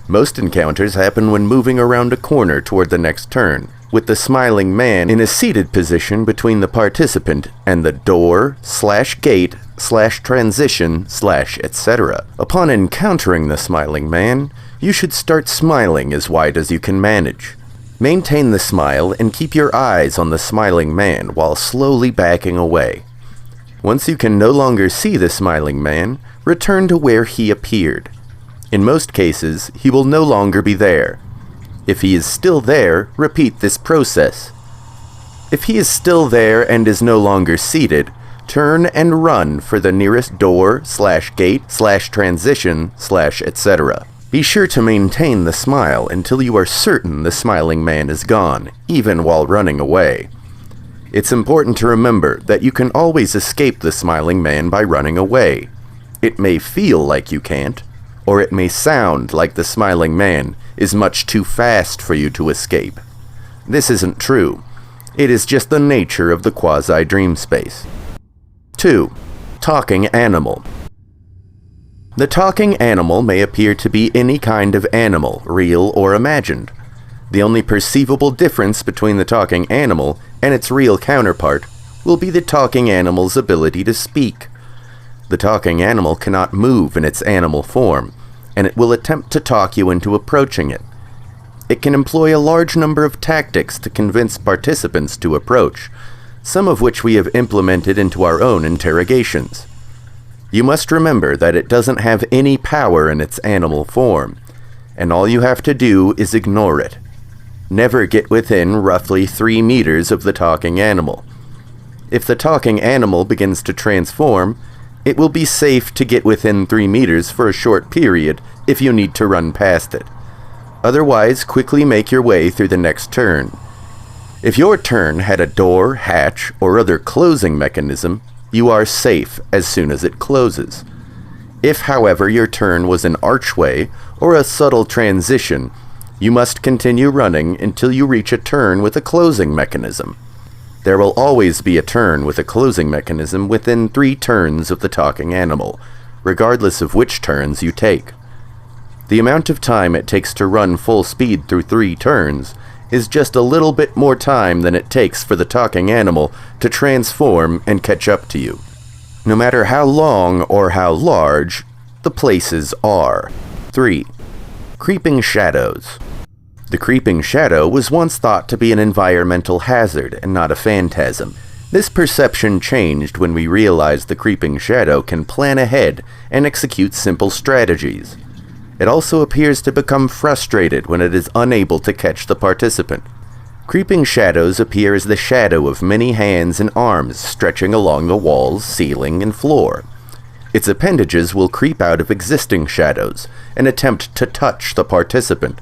Most encounters happen when moving around a corner toward the next turn, with the Smiling Man in a seated position between the participant and the door/gate/transition/etc. Upon encountering the Smiling Man, you should start smiling as wide as you can manage. Maintain the smile and keep your eyes on the Smiling Man while slowly backing away. Once you can no longer see the Smiling Man, return to where he appeared. In most cases, he will no longer be there. If he is still there, repeat this process. If he is still there and is no longer seated, turn and run for the nearest door/gate/transition/etc. Be sure to maintain the smile until you are certain the Smiling Man is gone, even while running away. It's important to remember that you can always escape the Smiling Man by running away. It may feel like you can't, or it may sound like the Smiling Man is much too fast for you to escape. This isn't true. It is just the nature of the quasi-dream space. 2. Talking Animal. The talking animal may appear to be any kind of animal, real or imagined. The only perceivable difference between the talking animal and its real counterpart will be the talking animal's ability to speak. The talking animal cannot move in its animal form, and it will attempt to talk you into approaching it. It can employ a large number of tactics to convince participants to approach, some of which we have implemented into our own interrogations. You must remember that it doesn't have any power in its animal form, and all you have to do is ignore it. Never get within roughly 3 meters of the talking animal. If the talking animal begins to transform, it will be safe to get within 3 meters for a short period if you need to run past it. Otherwise, quickly make your way through the next turn. If your turn had a door, hatch, or other closing mechanism, you are safe as soon as it closes. If, however, your turn was an archway or a subtle transition, you must continue running until you reach a turn with a closing mechanism. There will always be a turn with a closing mechanism within 3 turns of the talking animal, regardless of which turns you take. The amount of time it takes to run full speed through 3 turns is just a little bit more time than it takes for the talking animal to transform and catch up to you. No matter how long or how large, the places are. 3. Creeping shadows. The creeping shadow was once thought to be an environmental hazard and not a phantasm. This perception changed when we realized the creeping shadow can plan ahead and execute simple strategies. It also appears to become frustrated when it is unable to catch the participant. Creeping shadows appear as the shadow of many hands and arms stretching along the walls, ceiling, and floor. Its appendages will creep out of existing shadows and attempt to touch the participant.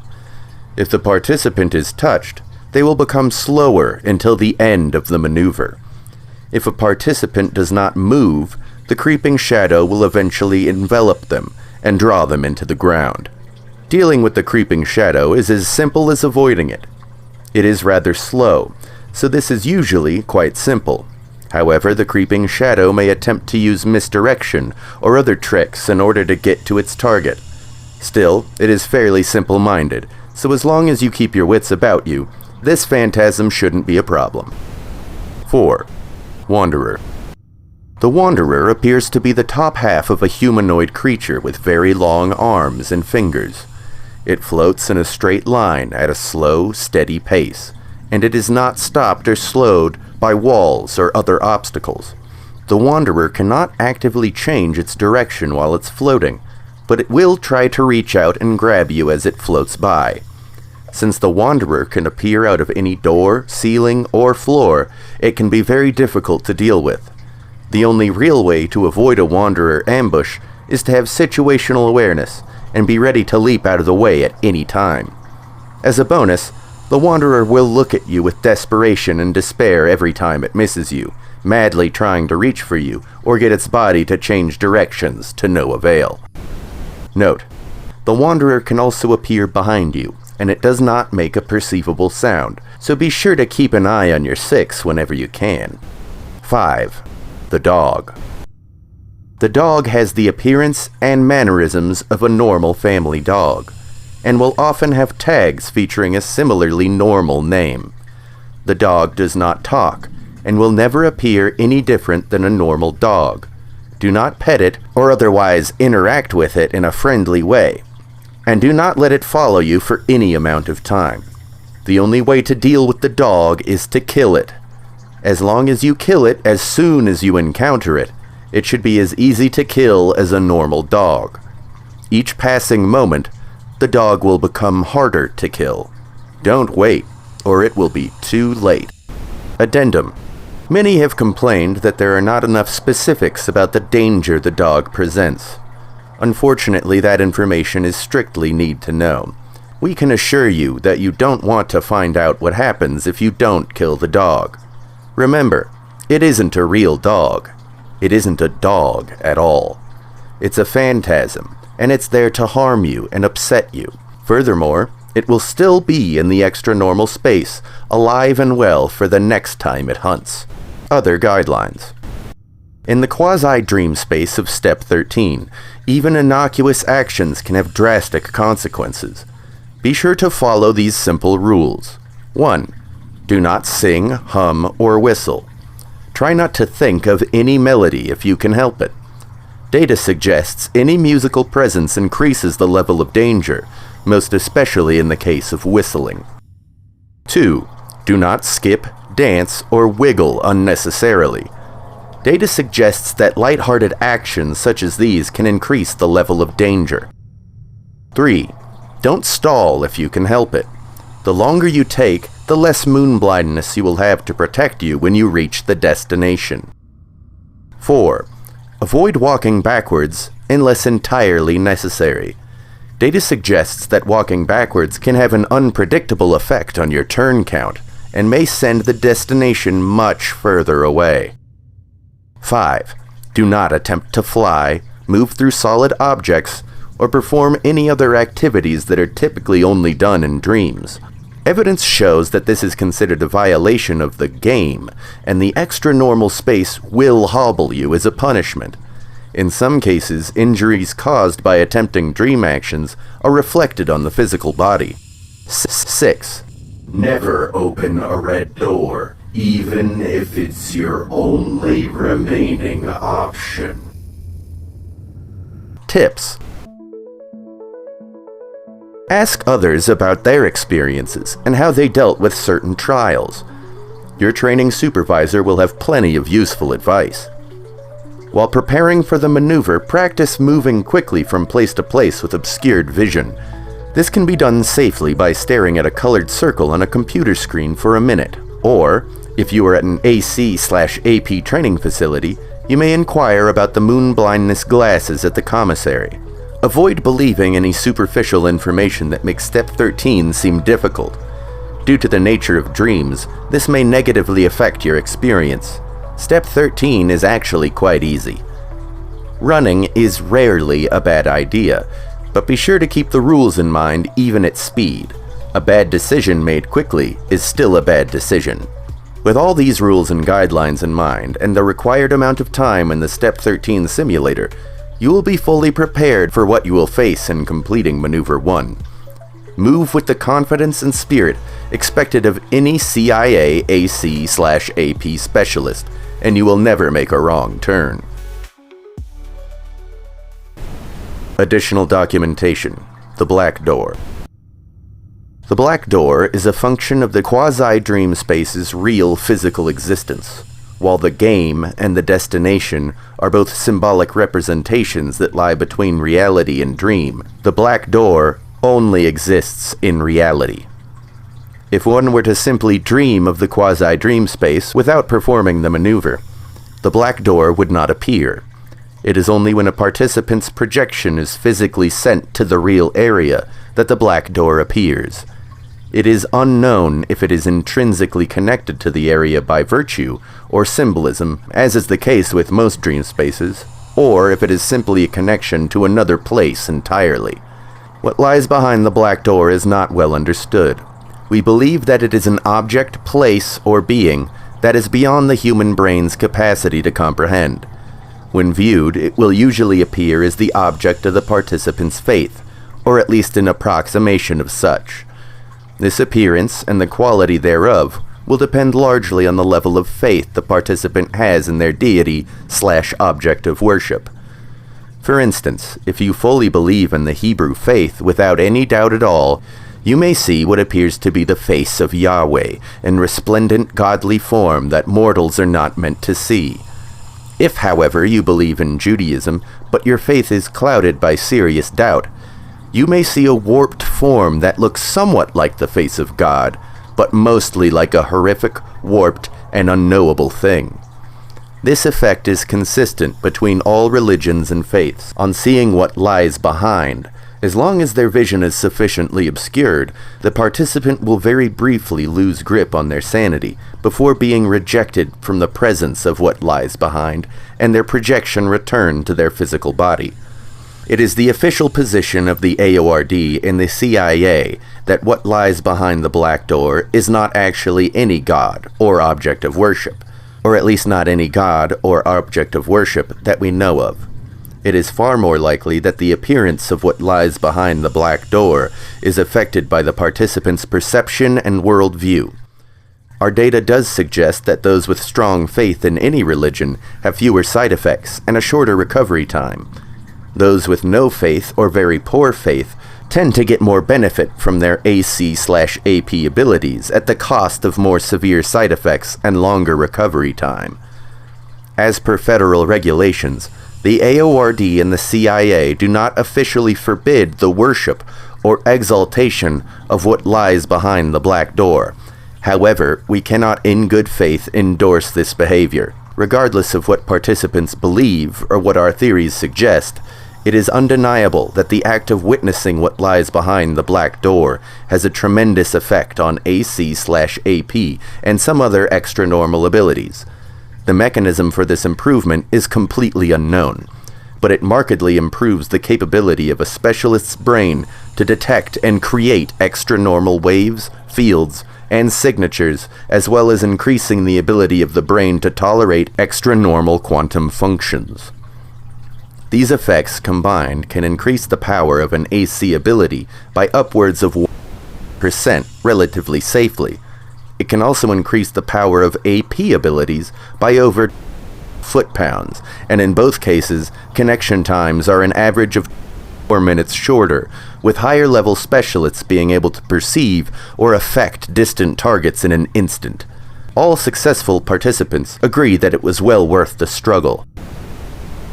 If the participant is touched, they will become slower until the end of the maneuver. If a participant does not move, the creeping shadow will eventually envelop them and draw them into the ground. Dealing with the creeping shadow is as simple as avoiding it. It is rather slow, so this is usually quite simple. However, the creeping shadow may attempt to use misdirection or other tricks in order to get to its target. Still, it is fairly simple-minded, so as long as you keep your wits about you, this phantasm shouldn't be a problem. 4. Wanderer. The Wanderer appears to be the top half of a humanoid creature with very long arms and fingers. It floats in a straight line at a slow, steady pace, and it is not stopped or slowed by walls or other obstacles. The Wanderer cannot actively change its direction while it's floating, but it will try to reach out and grab you as it floats by. Since the Wanderer can appear out of any door, ceiling, or floor, it can be very difficult to deal with. The only real way to avoid a Wanderer ambush is to have situational awareness and be ready to leap out of the way at any time. As a bonus, the Wanderer will look at you with desperation and despair every time it misses you, madly trying to reach for you or get its body to change directions to no avail. Note: the Wanderer can also appear behind you, and it does not make a perceivable sound, so be sure to keep an eye on your 6 whenever you can. 5. The Dog. The dog has the appearance and mannerisms of a normal family dog, and will often have tags featuring a similarly normal name. The dog does not talk, and will never appear any different than a normal dog. Do not pet it or otherwise interact with it in a friendly way, and do not let it follow you for any amount of time. The only way to deal with the dog is to kill it. As long as you kill it as soon as you encounter it, it should be as easy to kill as a normal dog. Each passing moment, the dog will become harder to kill. Don't wait, or it will be too late. Addendum. Many have complained that there are not enough specifics about the danger the dog presents. Unfortunately, that information is strictly need to know. We can assure you that you don't want to find out what happens if you don't kill the dog. Remember, it isn't a real dog. It isn't a dog at all. It's a phantasm, and it's there to harm you and upset you. Furthermore, it will still be in the extra-normal space, alive and well for the next time it hunts. Other guidelines. In the quasi-dream space of Step 13, even innocuous actions can have drastic consequences. Be sure to follow these simple rules. 1. Do not sing, hum, or whistle. Try not to think of any melody if you can help it. Data suggests any musical presence increases the level of danger, most especially in the case of whistling. 2. Do not skip, dance, or wiggle unnecessarily. Data suggests that lighthearted actions such as these can increase the level of danger. 3. Don't stall if you can help it. The longer you take, the less moon blindness you will have to protect you when you reach the destination. 4. Avoid walking backwards unless entirely necessary. Data suggests that walking backwards can have an unpredictable effect on your turn count and may send the destination much further away. 5. Do not attempt to fly, move through solid objects, or perform any other activities that are typically only done in dreams. Evidence shows that this is considered a violation of the game, and the extra normal space will hobble you as a punishment. In some cases, injuries caused by attempting dream actions are reflected on the physical body. 6. Never open a red door, even if it's your only remaining option. Tips. Ask others about their experiences and how they dealt with certain trials. Your training supervisor will have plenty of useful advice. While preparing for the maneuver, practice moving quickly from place to place with obscured vision. This can be done safely by staring at a colored circle on a computer screen for a minute, or, if you are at an AC/AP training facility, you may inquire about the moon blindness glasses at the commissary. Avoid believing any superficial information that makes Step 13 seem difficult. Due to the nature of dreams, this may negatively affect your experience. Step 13 is actually quite easy. Running is rarely a bad idea, but be sure to keep the rules in mind even at speed. A bad decision made quickly is still a bad decision. With all these rules and guidelines in mind, and the required amount of time in the Step 13 simulator, you will be fully prepared for what you will face in completing Maneuver 1. Move with the confidence and spirit expected of any CIA AC/AP specialist, and you will never make a wrong turn. Additional documentation. The Black Door. The Black Door is a function of the quasi-dream space's real physical existence. While the game and the destination are both symbolic representations that lie between reality and dream, the Black Door only exists in reality. If one were to simply dream of the quasi-dream space without performing the maneuver, the Black Door would not appear. It is only when a participant's projection is physically sent to the real area that the Black Door appears. It is unknown if it is intrinsically connected to the area by virtue or symbolism, as is the case with most dream spaces, or if it is simply a connection to another place entirely. What lies behind the Black Door is not well understood. We believe that it is an object, place, or being that is beyond the human brain's capacity to comprehend. When viewed, it will usually appear as the object of the participant's faith, or at least an approximation of such. This appearance and the quality thereof will depend largely on the level of faith the participant has in their deity/object of worship. For instance, if you fully believe in the Hebrew faith without any doubt at all, you may see what appears to be the face of Yahweh in resplendent godly form that mortals are not meant to see. If, however, you believe in Judaism, but your faith is clouded by serious doubt, you may see a warped form that looks somewhat like the face of God, but mostly like a horrific, warped, and unknowable thing. This effect is consistent between all religions and faiths on seeing what lies behind. As long as their vision is sufficiently obscured, the participant will very briefly lose grip on their sanity before being rejected from the presence of what lies behind, and their projection return to their physical body. It is the official position of the AORD and the CIA that what lies behind the Black Door is not actually any god or object of worship, or at least not any god or object of worship that we know of. It is far more likely that the appearance of what lies behind the black door is affected by the participants' perception and worldview. Our data does suggest that those with strong faith in any religion have fewer side effects and a shorter recovery time. Those with no faith or very poor faith tend to get more benefit from their AC/AP abilities at the cost of more severe side effects and longer recovery time. As per federal regulations, the AORD and the CIA do not officially forbid the worship or exaltation of what lies behind the black door. However, we cannot in good faith endorse this behavior. Regardless of what participants believe or what our theories suggest, it is undeniable that the act of witnessing what lies behind the black door has a tremendous effect on AC/AP and some other extra-normal abilities. The mechanism for this improvement is completely unknown, but it markedly improves the capability of a specialist's brain to detect and create extra-normal waves, fields, and signatures, as well as increasing the ability of the brain to tolerate extra-normal quantum functions. These effects combined can increase the power of an AC ability by upwards of 1% relatively safely. It can also increase the power of AP abilities by over foot-pounds, and in both cases, connection times are an average of 4 minutes shorter, with higher-level specialists being able to perceive or affect distant targets in an instant. All successful participants agree that it was well worth the struggle.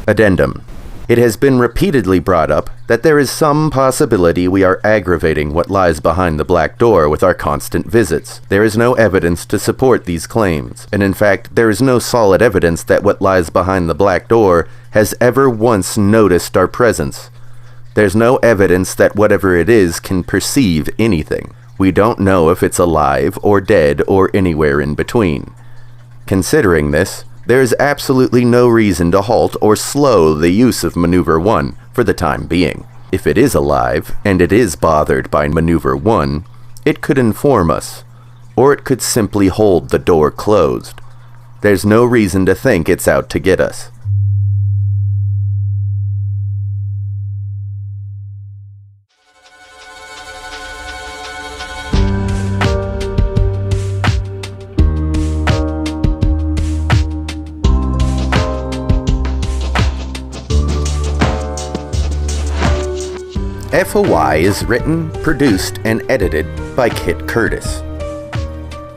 Addendum. It has been repeatedly brought up that there is some possibility we are aggravating what lies behind the black door with our constant visits. There is no evidence to support these claims, and in fact, there is no solid evidence that what lies behind the black door has ever once noticed our presence. There's no evidence that whatever it is can perceive anything. We don't know if it's alive or dead or anywhere in between. Considering this, there is absolutely no reason to halt or slow the use of Maneuver 1 for the time being. If it is alive, and it is bothered by Maneuver 1, it could inform us, or it could simply hold the door closed. There's no reason to think it's out to get us. FOI is written, produced, and edited by Kit Curtis.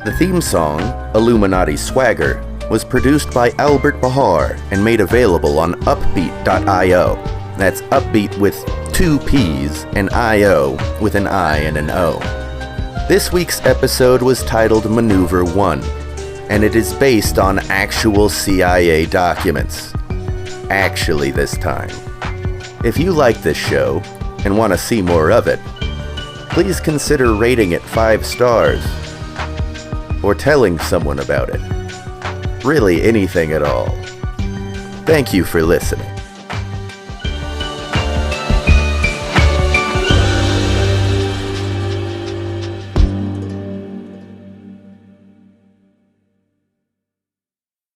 The theme song, Illuminati Swagger, was produced by Albert Behar and made available on upbeat.io. That's upbeat with 2 P's and IO with an I and an O. This week's episode was titled Maneuver 1, and it is based on actual CIA documents. Actually this time. If you like this show, and want to see more of it, please consider rating it 5 stars, or telling someone about it. Really anything at all. Thank you for listening.